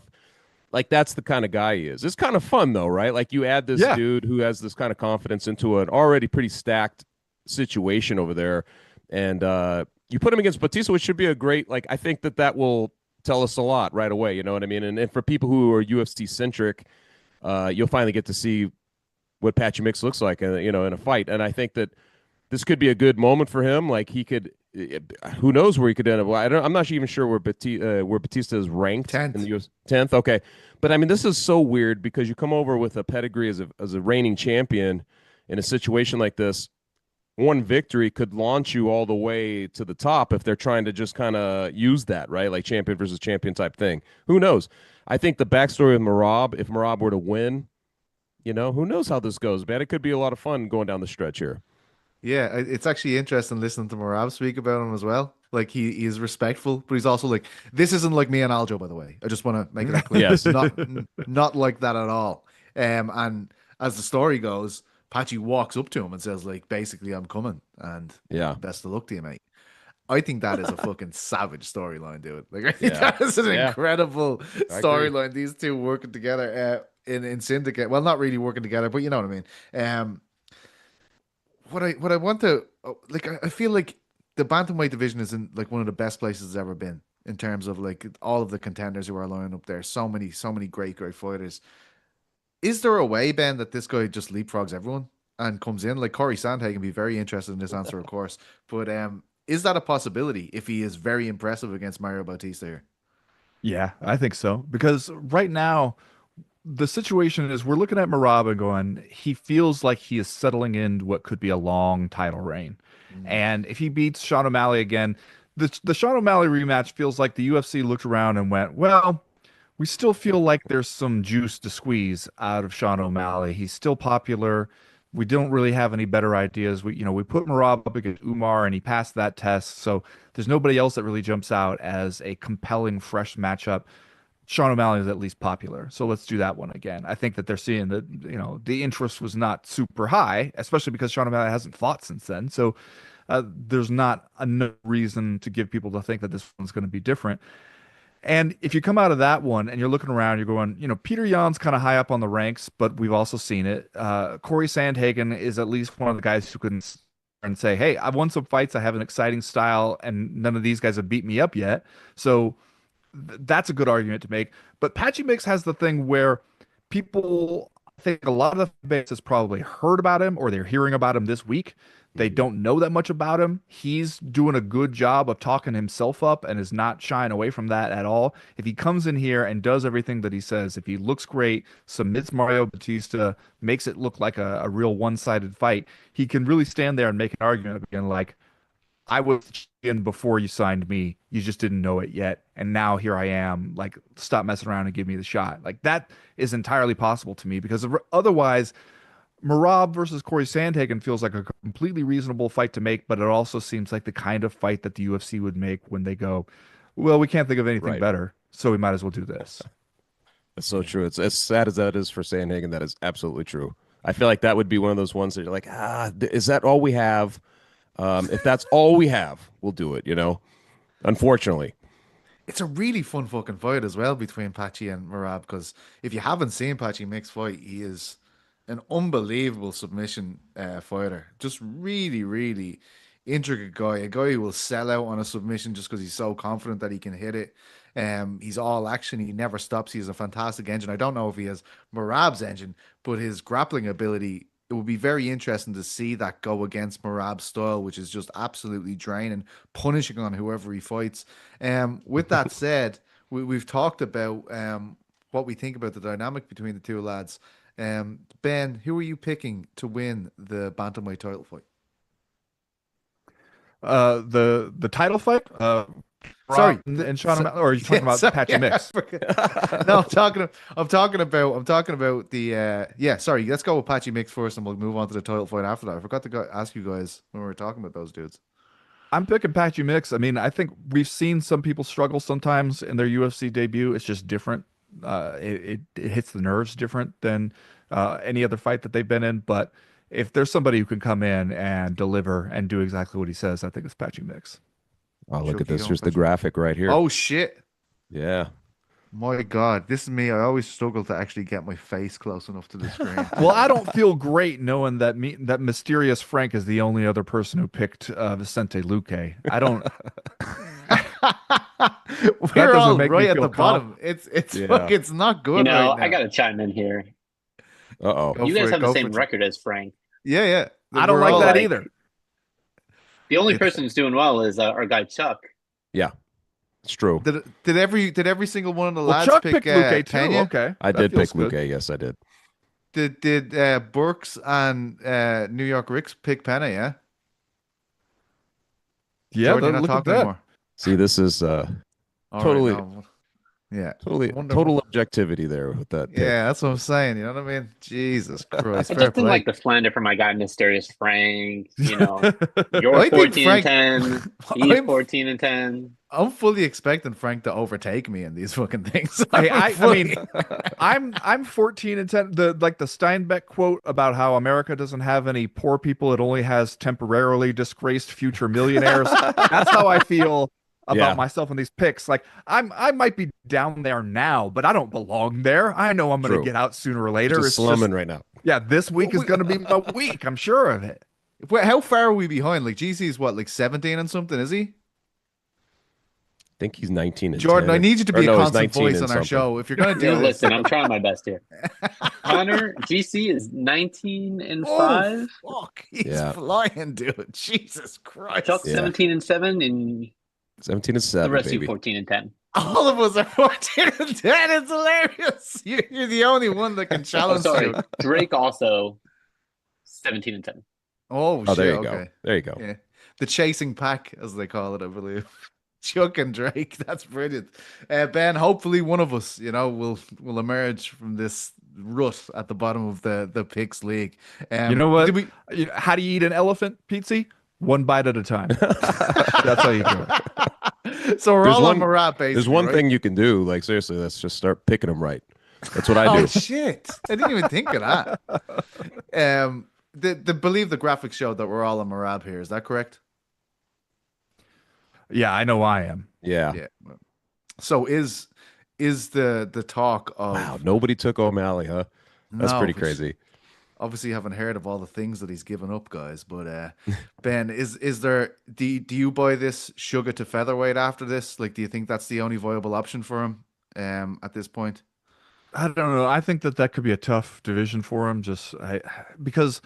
Like, that's the kind of guy he is. It's kind of fun though, right? Like, you add this dude who has this kind of confidence into an already pretty stacked situation over there, and you put him against Bautista, which should be a great, like, I think that will tell us a lot right away, you know what I mean? And for people who are UFC centric, you'll finally get to see what Patchy Mix looks like, in a fight. And I think that this could be a good moment for him. Like, he could, who knows where he could end up. I'm not even sure where Bautista is ranked. 10th. In the US. 10th. Okay. But I mean, this is so weird because you come over with a pedigree as a reigning champion in a situation like this. One victory could launch you all the way to the top if they're trying to just kind of use that, right? Like champion versus champion type thing. Who knows? I think the backstory of Merab, if Merab were to win, who knows how this goes, man. It could be a lot of fun going down the stretch here. Yeah, it's actually interesting listening to Merab speak about him as well. Like, he is respectful, but he's also like, this isn't like me and Aljo, by the way. I just want to make it clear. Yes. Not like that at all. And as the story goes, Patchy walks up to him and says, like, basically, I'm coming, and best of luck to you, mate. I think that is a fucking savage storyline, dude. Like, I think that is an incredible storyline. These two working together in Syndicate. Well, not really working together, but you know what I mean. What I want to, like, I feel like the bantamweight division is in like one of the best places it's ever been in terms of like all of the contenders who are lining up there. So many great fighters. Is there a way, Ben, that this guy just leapfrogs everyone and comes in? Like, Corey Sandhagen can be very interested in this answer, of course. But is that a possibility if he is very impressive against Mario Bautista here? Yeah, I think so. Because right now, the situation is we're looking at Merab and going, he feels like he is settling into what could be a long title reign. And if he beats Sean O'Malley again, the Sean O'Malley rematch feels like the UFC looked around and went, well, we still feel like there's some juice to squeeze out of Sean O'Malley. He's still popular. We don't really have any better ideas. We put Merab up against Umar and he passed that test. So there's nobody else that really jumps out as a compelling, fresh matchup. Sean O'Malley is at least popular. So let's do that one again. I think that they're seeing that, the interest was not super high, especially because Sean O'Malley hasn't fought since then. So there's not enough reason to give people to think that this one's going to be different. And if you come out of that one and you're looking around, you're going, Peter Yan's kind of high up on the ranks, but we've also seen it. Corey Sandhagen is at least one of the guys who can and say, hey, I've won some fights. I have an exciting style, and none of these guys have beat me up yet. So that's a good argument to make. But Patchy Mix has the thing where people, I think a lot of the base has probably heard about him or they're hearing about him this week. They don't know that much about him. He's doing a good job of talking himself up and is not shying away from that at all. If he comes in here and does everything that he says, if he looks great, submits Mario Bautista, makes it look like a real one-sided fight, he can really stand there and make an argument again like, I was in before you signed me. You just didn't know it yet. And now here I am. Like, stop messing around and give me the shot. Like, that is entirely possible to me because otherwise, Merab versus Corey Sandhagen feels like a completely reasonable fight to make, but it also seems like the kind of fight that the UFC would make when they go, well, we can't think of anything better, so we might as well do this. That's so true. It's as sad as that is for Sandhagen. That is absolutely true. I feel like that would be one of those ones that you're like, is that all we have? If that's all we have, we'll do it, Unfortunately. It's a really fun fucking fight as well between Patchy and Merab, because if you haven't seen Patchy Mix fight, he is an unbelievable submission fighter. Just really, really intricate guy. A guy who will sell out on a submission just because he's so confident that he can hit it. He's all action. He never stops. He's a fantastic engine. I don't know if he has Merab's engine, but his grappling ability, it would be very interesting to see that go against Merab's style, which is just absolutely draining, punishing on whoever he fights. With that said, we've talked about what we think about the dynamic between the two lads. Ben, who are you picking to win the bantamweight title fight? The title fight? Sorry, and Sean, or are you talking about Patchy Mix? No, I'm talking about the sorry, let's go with Patchy Mix first and we'll move on to the title fight after that. I forgot to ask you guys when we were talking about those dudes. I'm picking Patchy Mix. I mean, I think we've seen some people struggle sometimes in their UFC debut. It's just different. It hits the nerves different than any other fight that they've been in. But if there's somebody who can come in and deliver and do exactly what he says, I think it's Patchy Mix. Oh, look at this. Here's the graphic right here. Oh, shit. Yeah. My God, this is me. I always struggle to actually get my face close enough to the screen. Well, I don't feel great knowing that that mysterious Frank is the only other person who picked Vicente Luque. I don't. We're all right at the bottom. It's not good. Right now. I got to chime in here. Uh-oh. You guys have the same record as Frank. Yeah. I don't like that either. The only person who's doing well is our guy Chuck. Yeah, it's true. Did every single one of the lads Chuck pick Luque too? Pena? Okay, I did pick Luque. Yes, I did. Did Burks and New York Ricks pick Pena? Yeah. Yeah, look at that. Anymore. See, this is totally. Right, no. Yeah, total objectivity there with that. Pick. Yeah, that's what I'm saying. You know what I mean? Jesus Christ! I just didn't like the slander for my guy, Mysterious Frank. You're 14-10. He's 14-10. I'm fully expecting Frank to overtake me in these fucking things. I mean, I'm 14-10. The Steinbeck quote about how America doesn't have any poor people; it only has temporarily disgraced future millionaires. That's how I feel about myself in these picks. Like I might be down there now, but I don't belong there. I know I'm going to get out sooner or later. It's slumming right now. Yeah, this week is going to be a week. I'm sure of it. How far are we behind? Like GC is what, like 17 and something? Is he? I think he's 19 and Jordan, 10. I need you to be a constant voice on our show. If you're going to do this. Listen, I'm trying my best here. Connor, GC is 19-5. Oh, fuck. He's flying, dude. Jesus Christ. Chuck 17-7 and 17-7. the rest baby. of you 14-10. All of us are watching it. That is hilarious. You're the only one that can Oh, challenge sorry. you. Drake also 17-10. Oh, Oh, shit. there you go. Okay. There you go. Yeah. The chasing pack, as they call it, I believe. Chuck and Drake. That's brilliant. Ben, hopefully one of us, will emerge from this rut at the bottom of the picks league. You know Did what? we? How do you eat an elephant, Petesy? One bite at a time. That's how you do it. So we're There's all on one. Merab, basically, There's one right? thing you can do. Like seriously, let's just start picking them right. That's what I Oh do. shit! I didn't even think of that. Believe the graphics showed that we're all on Merab here. Is that correct? Yeah, I know I am. Yeah. Yeah. So is the talk of Wow. Nobody took O'Malley, huh? That's no, pretty which crazy. obviously haven't heard of all the things that he's given up, guys. But Ben, is there do you buy this sugar to featherweight after this? Like, do you think that's the only viable option for him at this point? I don't know. I think that could be a tough division for him, because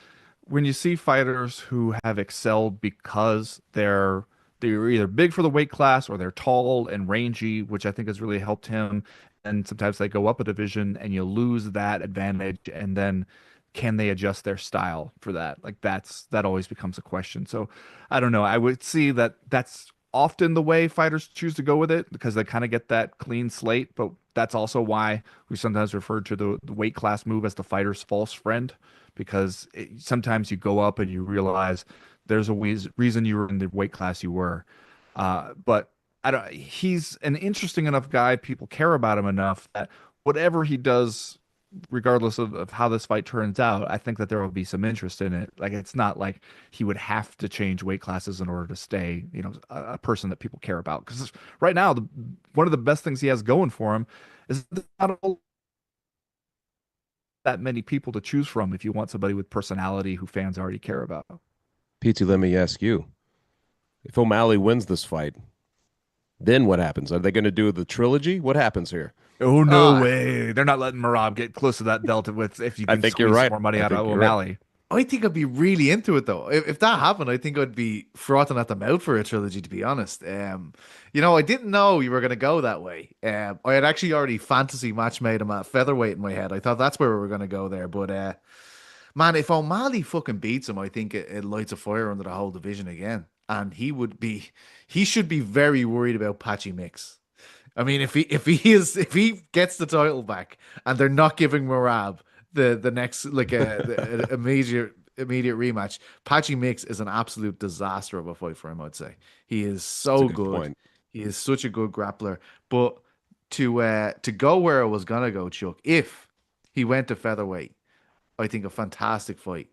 when you see fighters who have excelled because they're either big for the weight class or they're tall and rangy, which I think has really helped him. And sometimes they go up a division and you lose that advantage, and then can they adjust their style for that? Like that always becomes a question. So I don't know. I would see that that's often the way fighters choose to go with it because they kind of get that clean slate, but that's also why we sometimes refer to the weight class move as the fighter's false friend because sometimes you go up and you realize there's a reason you were in the weight class you were. But I don't. He's an interesting enough guy. People care about him enough that whatever he does, regardless of how this fight turns out, I think that there will be some interest in it. Like it's not like he would have to change weight classes in order to stay, a person that people care about. Because right now, one of the best things he has going for him is not that many people to choose from if you want somebody with personality who fans already care about. Petey, let me ask you: if O'Malley wins this fight, then what happens? Are they going to do the trilogy? What happens here? Oh no Uh, way! They're not letting Merab get close to that delta with if you I can think you're squeeze some right. more money I out of think you're right. O'Malley. I think I'd be really into it though. If that happened, I think I'd be frothing at the mouth for a trilogy, to be honest. I didn't know you were going to go that way. I had actually already fantasy match made him at featherweight in my head. I thought that's where we were going to go there. But man, if O'Malley fucking beats him, I think it lights a fire under the whole division again. And he should be very worried about Patchy Mix. I mean, if he gets the title back and they're not giving Merab the next like a immediate rematch, Patchy Mix is an absolute disaster of a fight for him. I'd say he is That's a so good good. point. He is such a good grappler. But to go where I was gonna go, Chuck, if he went to featherweight, I think a fantastic fight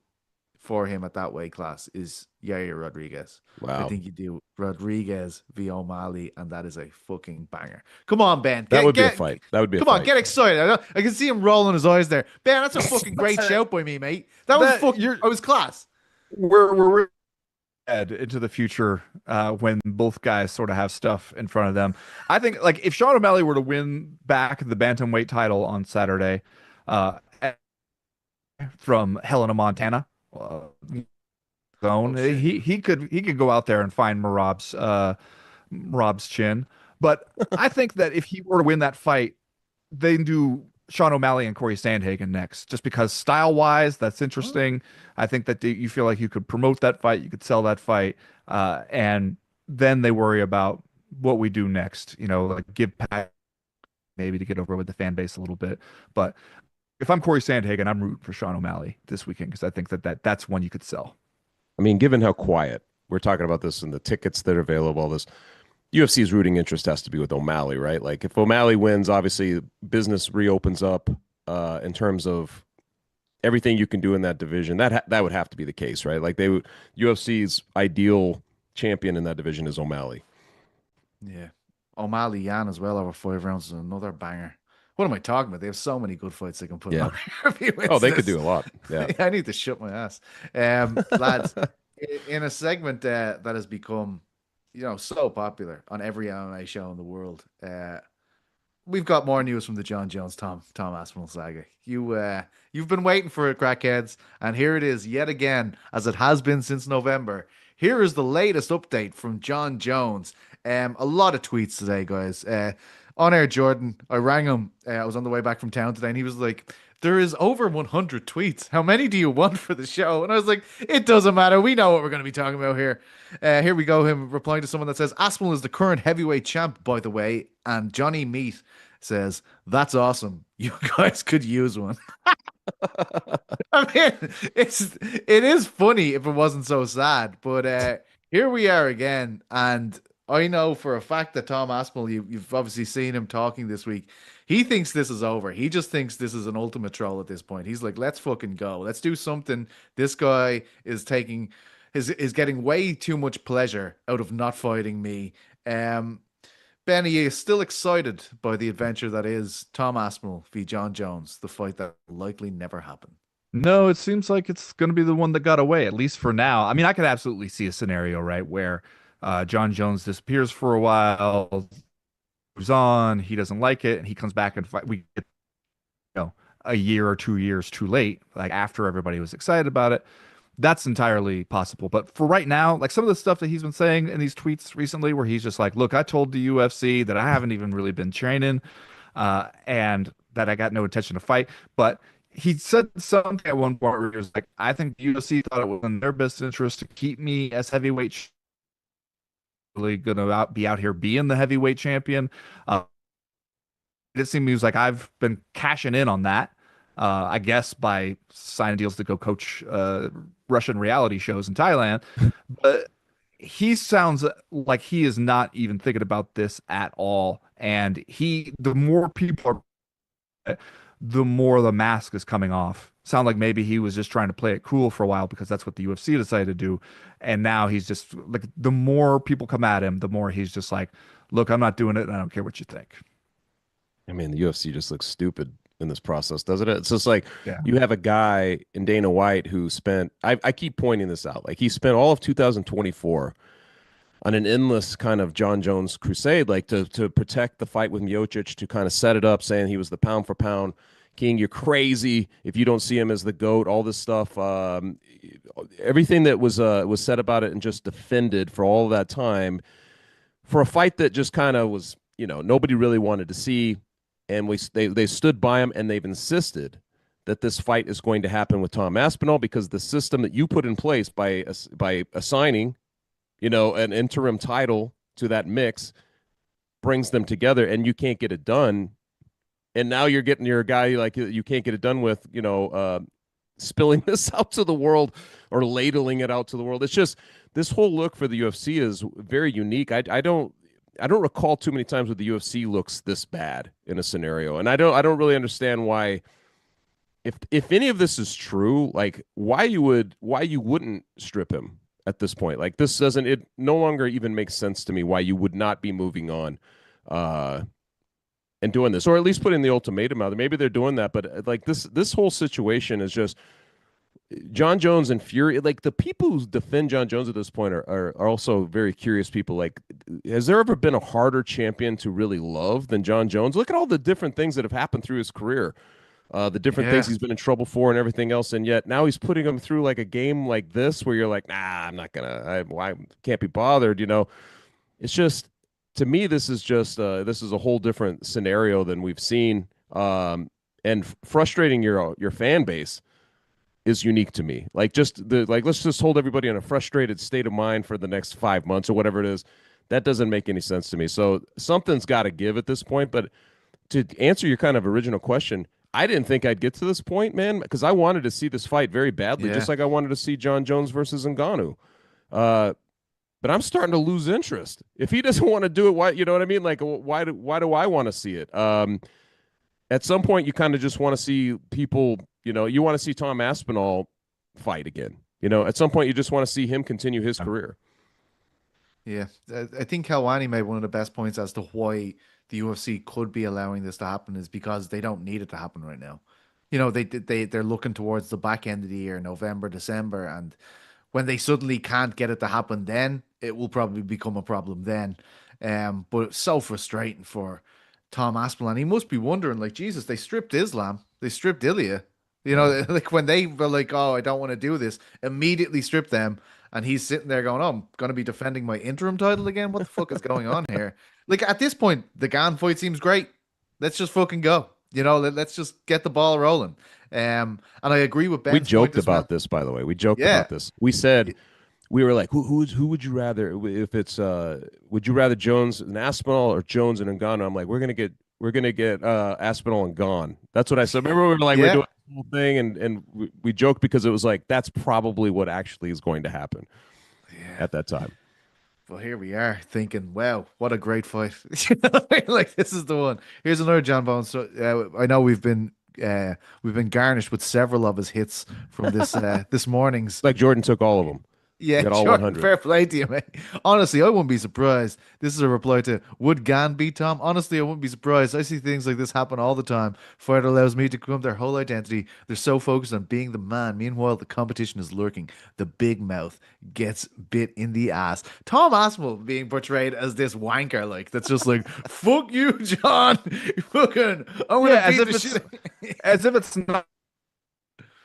for him at that weight class is Yair Rodriguez. I Wow. think you do Rodriguez v O'Malley, and that is a fucking banger. Come on, Ben. That would be a fight. That would be a Come on, fight. get excited. I can see him rolling his eyes there. Ben, that's a fucking great shout by me, mate. That was fucking. I was class. We're head into the future when both guys sort of have stuff in front of them. I think like if Sean O'Malley were to win back the bantamweight title on Saturday from Helena, Montana, zone, he could go out there and find Merab's chin. But I think that if he were to win that fight, they do Sean O'Malley and Corey Sandhagen next, just because style wise, that's interesting. I think that you feel like you could promote that fight, you could sell that fight, and then they worry about what we do next. Like give Pat maybe to get over with the fan base a little bit. But if I'm Corey Sandhagen, I'm rooting for Sean O'Malley this weekend because I think that's one you could sell. I mean, given how quiet we're talking about this and the tickets that are available, all this UFC's rooting interest has to be with O'Malley, right? Like if O'Malley wins, obviously business reopens up in terms of everything you can do in that division. That would have to be the case, right? Like UFC's ideal champion in that division is O'Malley. Yeah. O'Malley Yan as well over 5 rounds is another banger. What am I talking about? They have so many good fights they can put on. Oh, they could do a lot. Yeah. I need to shut my ass. Lads, in a segment that has become, so popular on every MMA show in the world, we've got more news from the Jon Jones, Tom Aspinall saga. You've been waiting for it, crackheads, and here it is yet again, as it has been since November. Here is the latest update from Jon Jones. A lot of tweets today, guys. On air, Jordan, I rang him. I was on the way back from town today, and he was like, there is over 100 tweets. How many do you want for the show? And I was like, it doesn't matter. We know what we're going to be talking about here. Here we go. Him replying to someone that says, Aspinall is the current heavyweight champ, by the way. And Johnny Meat says, that's awesome. You guys could use one. I mean, it is funny if it wasn't so sad, but here we are again, and I know for a fact that Tom Aspinall, you've obviously seen him talking this week. He thinks this is over. He just thinks this is an ultimate troll at this point. He's like, let's fucking go. Let's do something. This guy is getting way too much pleasure out of not fighting me. Benny is still excited by the adventure that is Tom Aspinall v. Jon Jones, the fight that will likely never happen. No, it seems like it's going to be the one that got away, at least for now. I mean, I could absolutely see a scenario, right, where Jon Jones disappears for a while, moves on, he doesn't like it, and he comes back and fight. We get, a year or 2 years too late, like after everybody was excited about it. That's entirely possible. But for right now, like some of the stuff that he's been saying in these tweets recently, where he's just like, look, I told the UFC that I haven't even really been training and that I got no intention to fight. But he said something at one point where he was like, I think the UFC thought it was in their best interest to keep me as heavyweight. Really going to be out here being the heavyweight champion. It seems he was like, I've been cashing in on that. I guess by signing deals to go coach Russian reality shows in Thailand. But he sounds like he is not even thinking about this at all. And the more people are, the more the mask is coming off. Sound like maybe he was just trying to play it cool for a while because that's what the UFC decided to do. And now he's just like, the more people come at him, the more he's just like, look, I'm not doing it and I don't care what you think. I mean, the UFC just looks stupid in this process, doesn't it? It's just like you have a guy in Dana White who spent, I keep pointing this out, like he spent all of 2024 on an endless kind of Jon Jones crusade, like to protect the fight with Miocic, to kind of set it up, saying he was the pound for pound king. You're crazy if you don't see him as the GOAT, all this stuff. Everything that was said about it and just defended for all of that time for a fight that just kind of was, nobody really wanted to see. And they stood by him, and they've insisted that this fight is going to happen with Tom Aspinall because the system that you put in place by assigning, an interim title to that mix brings them together, and you can't get it done. And now you're getting your guy like you can't get it done with, spilling this out to the world or ladling it out to the world. It's just this whole look for the UFC is very unique. I don't recall too many times where the UFC looks this bad in a scenario. And I don't really understand why, if any of this is true, like why you wouldn't strip him at this point. Like it no longer even makes sense to me why you would not be moving on and doing this, or at least putting the ultimatum out there. Maybe they're doing that, but like this whole situation is just Jon Jones and Fury. Like the people who defend Jon Jones at this point are also very curious people. Like, has there ever been a harder champion to really love than Jon Jones? Look at all the different things that have happened through his career, the different things he's been in trouble for and everything else. And yet now he's putting him through like a game like this where you're like, nah, I'm not gonna, I can't be bothered. It's just, to me, this is a whole different scenario than we've seen, and frustrating your fan base is unique to me. Like let's just hold everybody in a frustrated state of mind for the next 5 months or whatever it is. That doesn't make any sense to me. So something's got to give at this point. But to answer your kind of original question, I didn't think I'd get to this point, man, because I wanted to see this fight very badly, just like I wanted to see Jon Jones versus Ngannou. But I'm starting to lose interest. If he doesn't want to do it, why? You know what I mean? Like, why do I want to see it? At some point, you kind of just want to see people. You want to see Tom Aspinall fight again. At some point, you just want to see him continue his career. Yeah, I think Helwani made one of the best points as to why the UFC could be allowing this to happen is because they don't need it to happen right now. They're looking towards the back end of the year, November, December, and when they suddenly can't get it to happen, then it will probably become a problem then. But it's so frustrating for Tom Aspinall, and he must be wondering, like, Jesus, they stripped Islam, they stripped Ilya. Like when they were like, oh, I don't want to do this, immediately strip them. and he's sitting there going, "Oh, I'm going to be defending my interim title again. What the fuck is going on here?" Like at this point, the Gan fight seems great. Let's just fucking go. Let's just get the ball rolling. And I agree with We Ben's point joked as well. about this, by the way. We joked Yeah, about this. We said we were like, who would you rather if it's would you rather Jones and Aspinall or Jones and Ngannou? I'm like, we're gonna get Aspinall and Gone. That's what I said. Remember we were like we're yeah, doing the whole thing and we joked because it was like that's probably what actually is going to happen yeah. at that time. Well, here we are thinking, wow, what a great fight. Like this is the one. Here's another John Bones. So I know we've been garnished with several of his hits from this morning's. It's like Jordan took all of them. Yeah, Got all Jordan, 100. fair play to you, mate. Honestly, I wouldn't be surprised. This is a reply to would Gan beat Tom? Honestly, I wouldn't be surprised. I see things like this happen all the time. Fight allows me to become their whole identity. They're so focused on being the man. Meanwhile, the competition is lurking. The big mouth gets bit in the ass. Tom Aspinall being portrayed as this wanker, like that's just like fuck you, John. Fucking, I'm gonna Yeah, beat the shit. as if it's not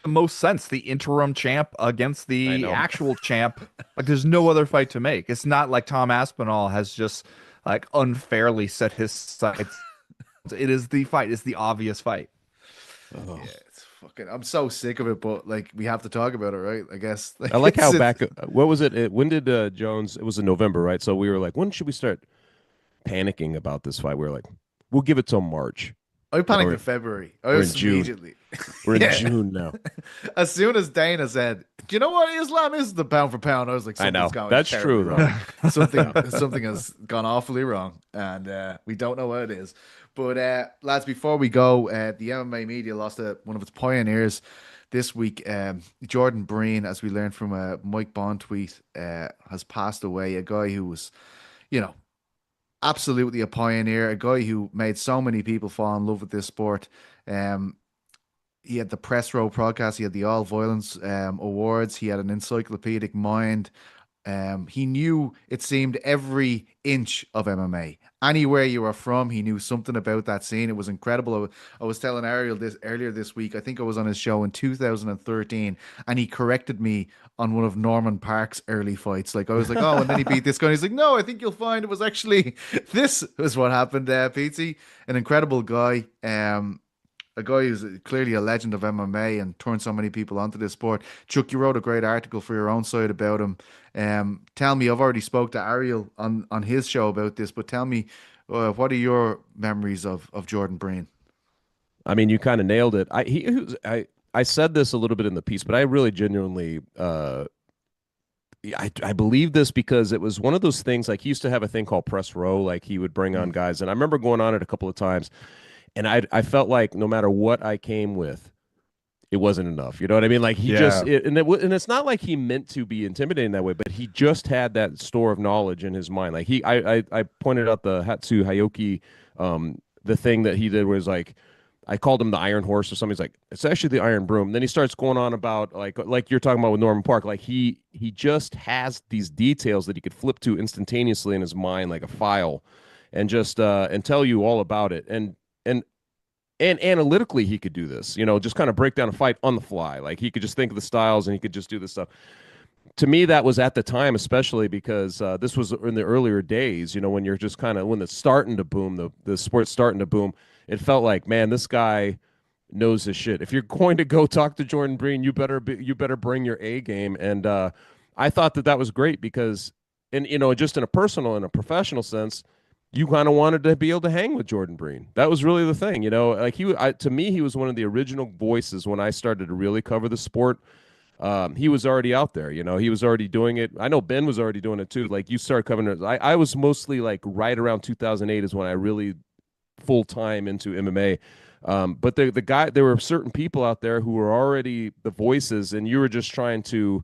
the most sense. The interim champ against I the know. actual champ. Like, there's no other fight to make. It's not like Tom Aspinall has just like unfairly set his sights. It is the fight. It's the obvious fight. Oh. Yeah, it's fucking. I'm so sick of it, but like we have to talk about it, right? I guess. I like how it's- back. What was it? When did Jones? It was in November, right? So we were like, when should we start panicking about this fight? We were like, we'll give it till March. I panicked We're- in February. I we're was in June. immediately. We're in Yeah. June now. As soon as Dana said, "Do you know what Islam is? The pound for pound," I was like, I know. "Something's going That's terribly true, wrong. Something has gone awfully wrong, and we don't know what it is." But lads, before we go, the MMA media lost one of its pioneers this week. Jordan Breen, as we learned from a Mike Bond tweet, has passed away. A guy who was, you know, absolutely a pioneer, a guy who made so many people fall in love with this sport. He had the Press Row podcast, he had the All Violence Awards, he had an encyclopedic mind. He knew, it seemed, every inch of MMA. Anywhere you were from, he knew something about that scene. It was incredible. I was telling Ariel this earlier this week. I think I was on his show in 2013, and he corrected me on one of Norman Park's early fights. Like I was like, "Oh," and then he beat this guy. And he's like, "No, I think you'll find it was actually this is what happened." Petesy, an incredible guy. A guy who's clearly a legend of MMA and turned so many people onto this sport. Chuck, you wrote a great article for your own site about him. Tell me, I've already spoke to Ariel on his show about this, but tell me, what are your memories of Jordan Breen? I mean, you kind of nailed it. I said this a little bit in the piece, but I really genuinely I believe this because it was one of those things. Like he used to have a thing called Press Row. Like he would bring on guys, and I remember going on it a couple of times. And I felt like no matter what I came with, it wasn't enough. You know what I mean? Like he and it's not like he meant to be intimidating that way, but he just had that store of knowledge in his mind. Like I pointed out the Hatsu Hayoki, the thing that he did was like, I called him the Iron Horse or something. He's like, it's actually the Iron Broom. And then he starts going on about like you're talking about with Norman Park. Like he just has these details that he could flip to instantaneously in his mind, like a file, and just and tell you all about it. And analytically, he could do this, just kind of break down a fight on the fly. Like he could just think of the styles and he could just do this stuff. To me, that was at the time, especially because this was in the earlier days, when you're just kind of, when it's starting to boom, the sport's starting to boom, it felt like, man, this guy knows his shit. If you're going to go talk to Jordan Breen, you better bring your A game. And I thought that was great because, and just in a personal and a professional sense, you kind of wanted to be able to hang with Jordan Breen. That was really the thing, like to me, he was one of the original voices when I started to really cover the sport. He was already out there, he was already doing it. I know Ben was already doing it too. Like you started covering it. I was mostly like right around 2008 is when I really full time into MMA. But the guy, there were certain people out there who were already the voices and you were just trying to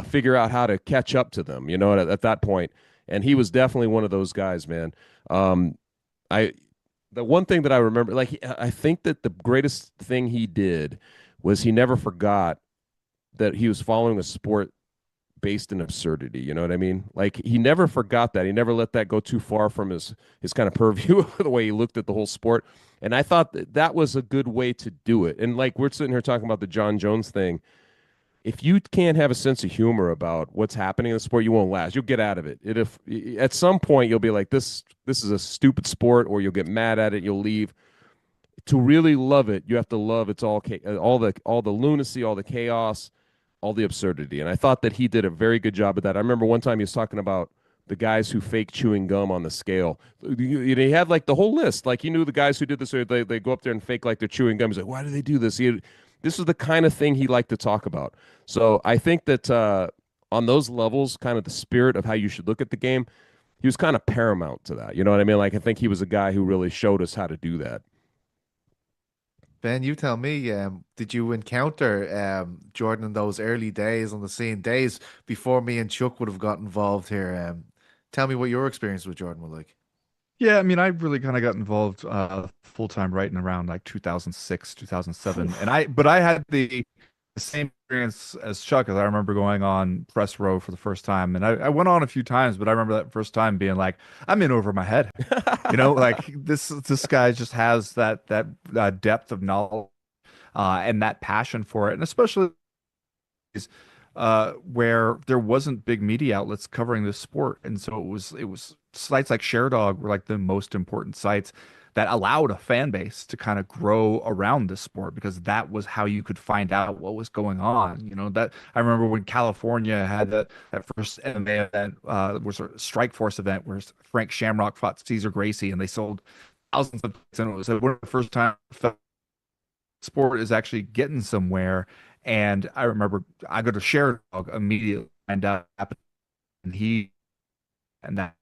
figure out how to catch up to them, at that point. And he was definitely one of those guys, man. The one thing that I remember, like, I think that the greatest thing he did was he never forgot that he was following a sport based in absurdity. You know what I mean? Like he never forgot that. He never let that go too far from his kind of purview, the way he looked at the whole sport. And I thought that was a good way to do it. And like we're sitting here talking about the Jon Jones thing. if you can't have a sense of humor about what's happening in the sport, you won't last. You'll get out of it. If at some point you'll be like, this is a stupid sport, or you'll get mad at it, you'll leave. To really love it, you have to love it's all the lunacy, all the chaos, all the absurdity. And I thought that he did a very good job of that. I remember one time he was talking about the guys who fake chewing gum on the scale. He had like the whole list. Like he knew the guys who did this, or they go up there and fake like they're chewing gum. He's like, why do they do this? This is the kind of thing he liked to talk about. So I think that on those levels, kind of the spirit of how you should look at the game, he was kind of paramount to that. You know what I mean? Like I think he was a guy who really showed us how to do that. Ben, you tell me, did you encounter Jordan in those early days on the scene, days before me and Chuck would have got involved here? Tell me what your experience with Jordan was like. Yeah, I mean, I really kind of got involved full time right in around like 2006, 2007, and I had the same experience as Chuck, as I remember going on press row for the first time, and I went on a few times, but I remember that first time being like, I'm in over my head, like this guy just has that depth of knowledge and that passion for it, and especially where there wasn't big media outlets covering this sport, and so it was sites like ShareDog were like the most important sites that allowed a fan base to kind of grow around this sport because that was how you could find out what was going on. That I remember when California had that first MMA event, was a Strike Force event where Frank Shamrock fought Cesar Gracie, and they sold thousands of tickets, and it was one of the first time sport is actually getting somewhere. And I remember I go to ShareDog immediately and and he and that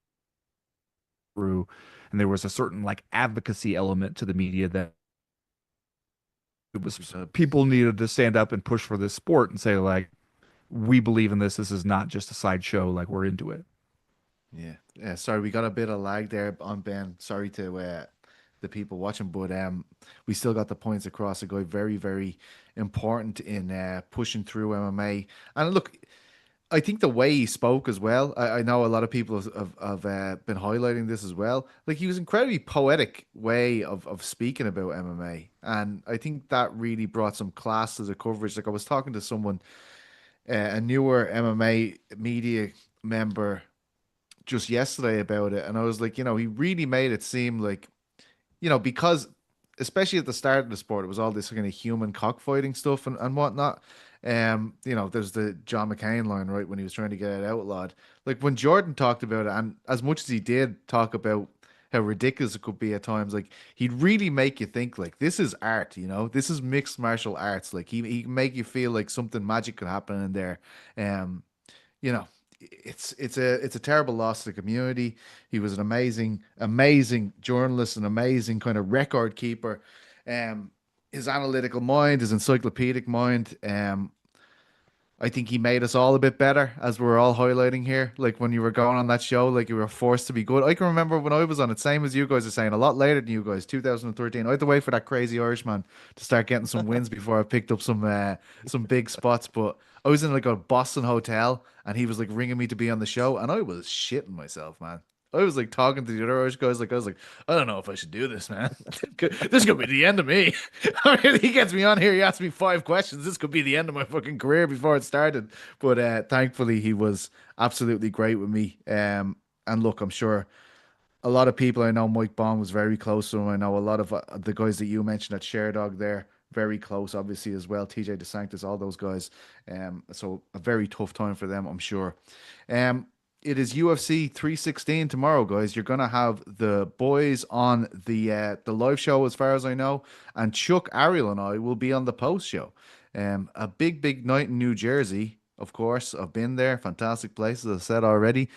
through, and there was a certain like advocacy element to the media that it was people needed to stand up and push for this sport and say like, we believe in this. This is not just a sideshow. Like we're into it. Yeah, yeah. Sorry, we got a bit of lag there on Ben. Sorry to the people watching, but we still got the points across. A guy very, very important in pushing through MMA. And look, I think the way he spoke as well. I know a lot of people have been highlighting this as well. Like he was incredibly poetic way of speaking about MMA, and I think that really brought some class to the coverage. Like I was talking to someone, a newer MMA media member, just yesterday about it, and I was like, he really made it seem like, because especially at the start of the sport, it was all this kind of human cockfighting stuff and whatnot. There's the John McCain line, right, when he was trying to get it outlawed. Like when Jordan talked about it, and as much as he did talk about how ridiculous it could be at times, like he'd really make you think like this is art, this is mixed martial arts. Like he can make you feel like something magic could happen in there. Um, you know, it's a terrible loss to the community. He was an amazing journalist, an amazing kind of record keeper. Um, his analytical mind, his encyclopedic mind. I think he made us all a bit better, as we're all highlighting here. Like when you were going on that show, like you were forced to be good. I can remember when I was on it, same as you guys are saying, a lot later than you guys, 2013. I had to wait for that crazy Irishman to start getting some wins before I picked up some big spots. But I was in like a Boston hotel, and he was like ringing me to be on the show, and I was shitting myself, man. I was like talking to the other Irish guys, like I was like, I don't know if I should do this, man. This could be the end of me. I mean, he gets me on here. He asked me 5 questions. This could be the end of my fucking career before it started. But thankfully, he was absolutely great with me. And look, I'm sure a lot of people I know. Mike Bond was very close to him. I know a lot of the guys that you mentioned at ShareDog there, very close, obviously as well. TJ DeSantis, all those guys. So a very tough time for them, I'm sure. It is UFC 316 tomorrow, guys. You're gonna have the boys on the live show, as far as I know, and Chuck, Ariel, and I will be on the post show. A big night in New Jersey, of course. I've been there, fantastic place, as I said already.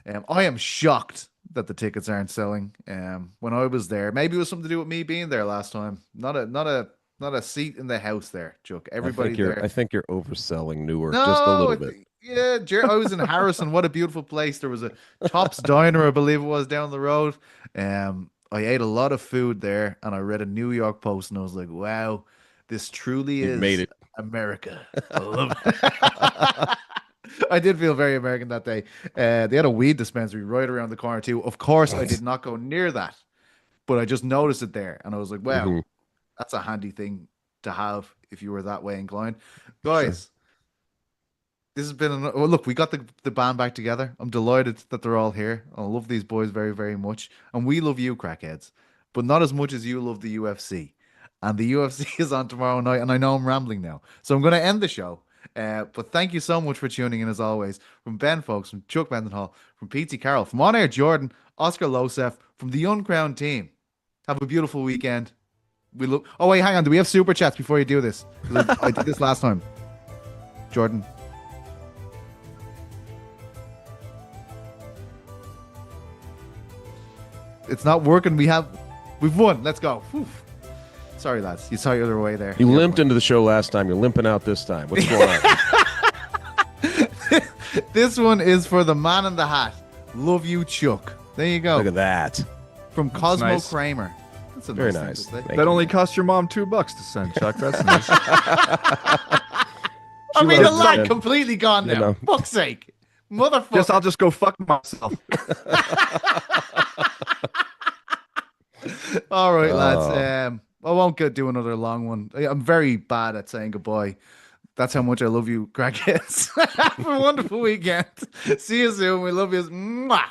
I am shocked that the tickets aren't selling. When I was there, maybe it was something to do with me being there last time. Not a seat in the house there, Chuck. Everybody there. I think you're overselling Newark just a No, little bit. yeah, I was in Harrison. What a beautiful place. There was a Tops Diner, I believe it was, down the road. I ate a lot of food there, and I read a New York Post, and I was like, wow, this truly You've made is it. America. I love it. I did feel very American that day. They had a weed dispensary right around the corner too. Of course, I did not go near that, but I just noticed it there, and I was like, wow, Mhm. that's a handy thing to have if you were that way inclined. Sure. Guys, This has been well, look, we got the band back together. I'm delighted that they're all here. I love these boys very, very much. And we love you, crackheads, but not as much as you love the UFC. And the UFC is on tomorrow night. And I know I'm rambling now. So I'm going to end the show. But thank you so much for tuning in as always. From Ben Folks, from Chuck Mindenhall, from Petesy Carroll, from On Air Jordan, Oscar Losef, from the Uncrowned team. Have a beautiful weekend. Oh, wait, hang on. Do we have super chats before you do this? 'Cause I did this last time. Jordan. It's not working. We've won. Let's go. Whew. Sorry, lads. You saw your other way there. You limped into the show last time. You're limping out this time. What's going on? This one is for the man in the hat. Love you, Chuck. There you go. Look at that. From Cosmo nice. Kramer. That's a Very thing nice. to say. That only cost your mom $2 to send, Chuck. That's nice. I mean, the loves lad it. completely gone now. You know. Fuck's sake. Motherfucker. Guess I'll just go fuck myself. All right, lads. I won't do another long one. I'm very bad at saying goodbye. That's how much I love you, crackheads. Have a wonderful weekend. See you soon. We love you. Mwah.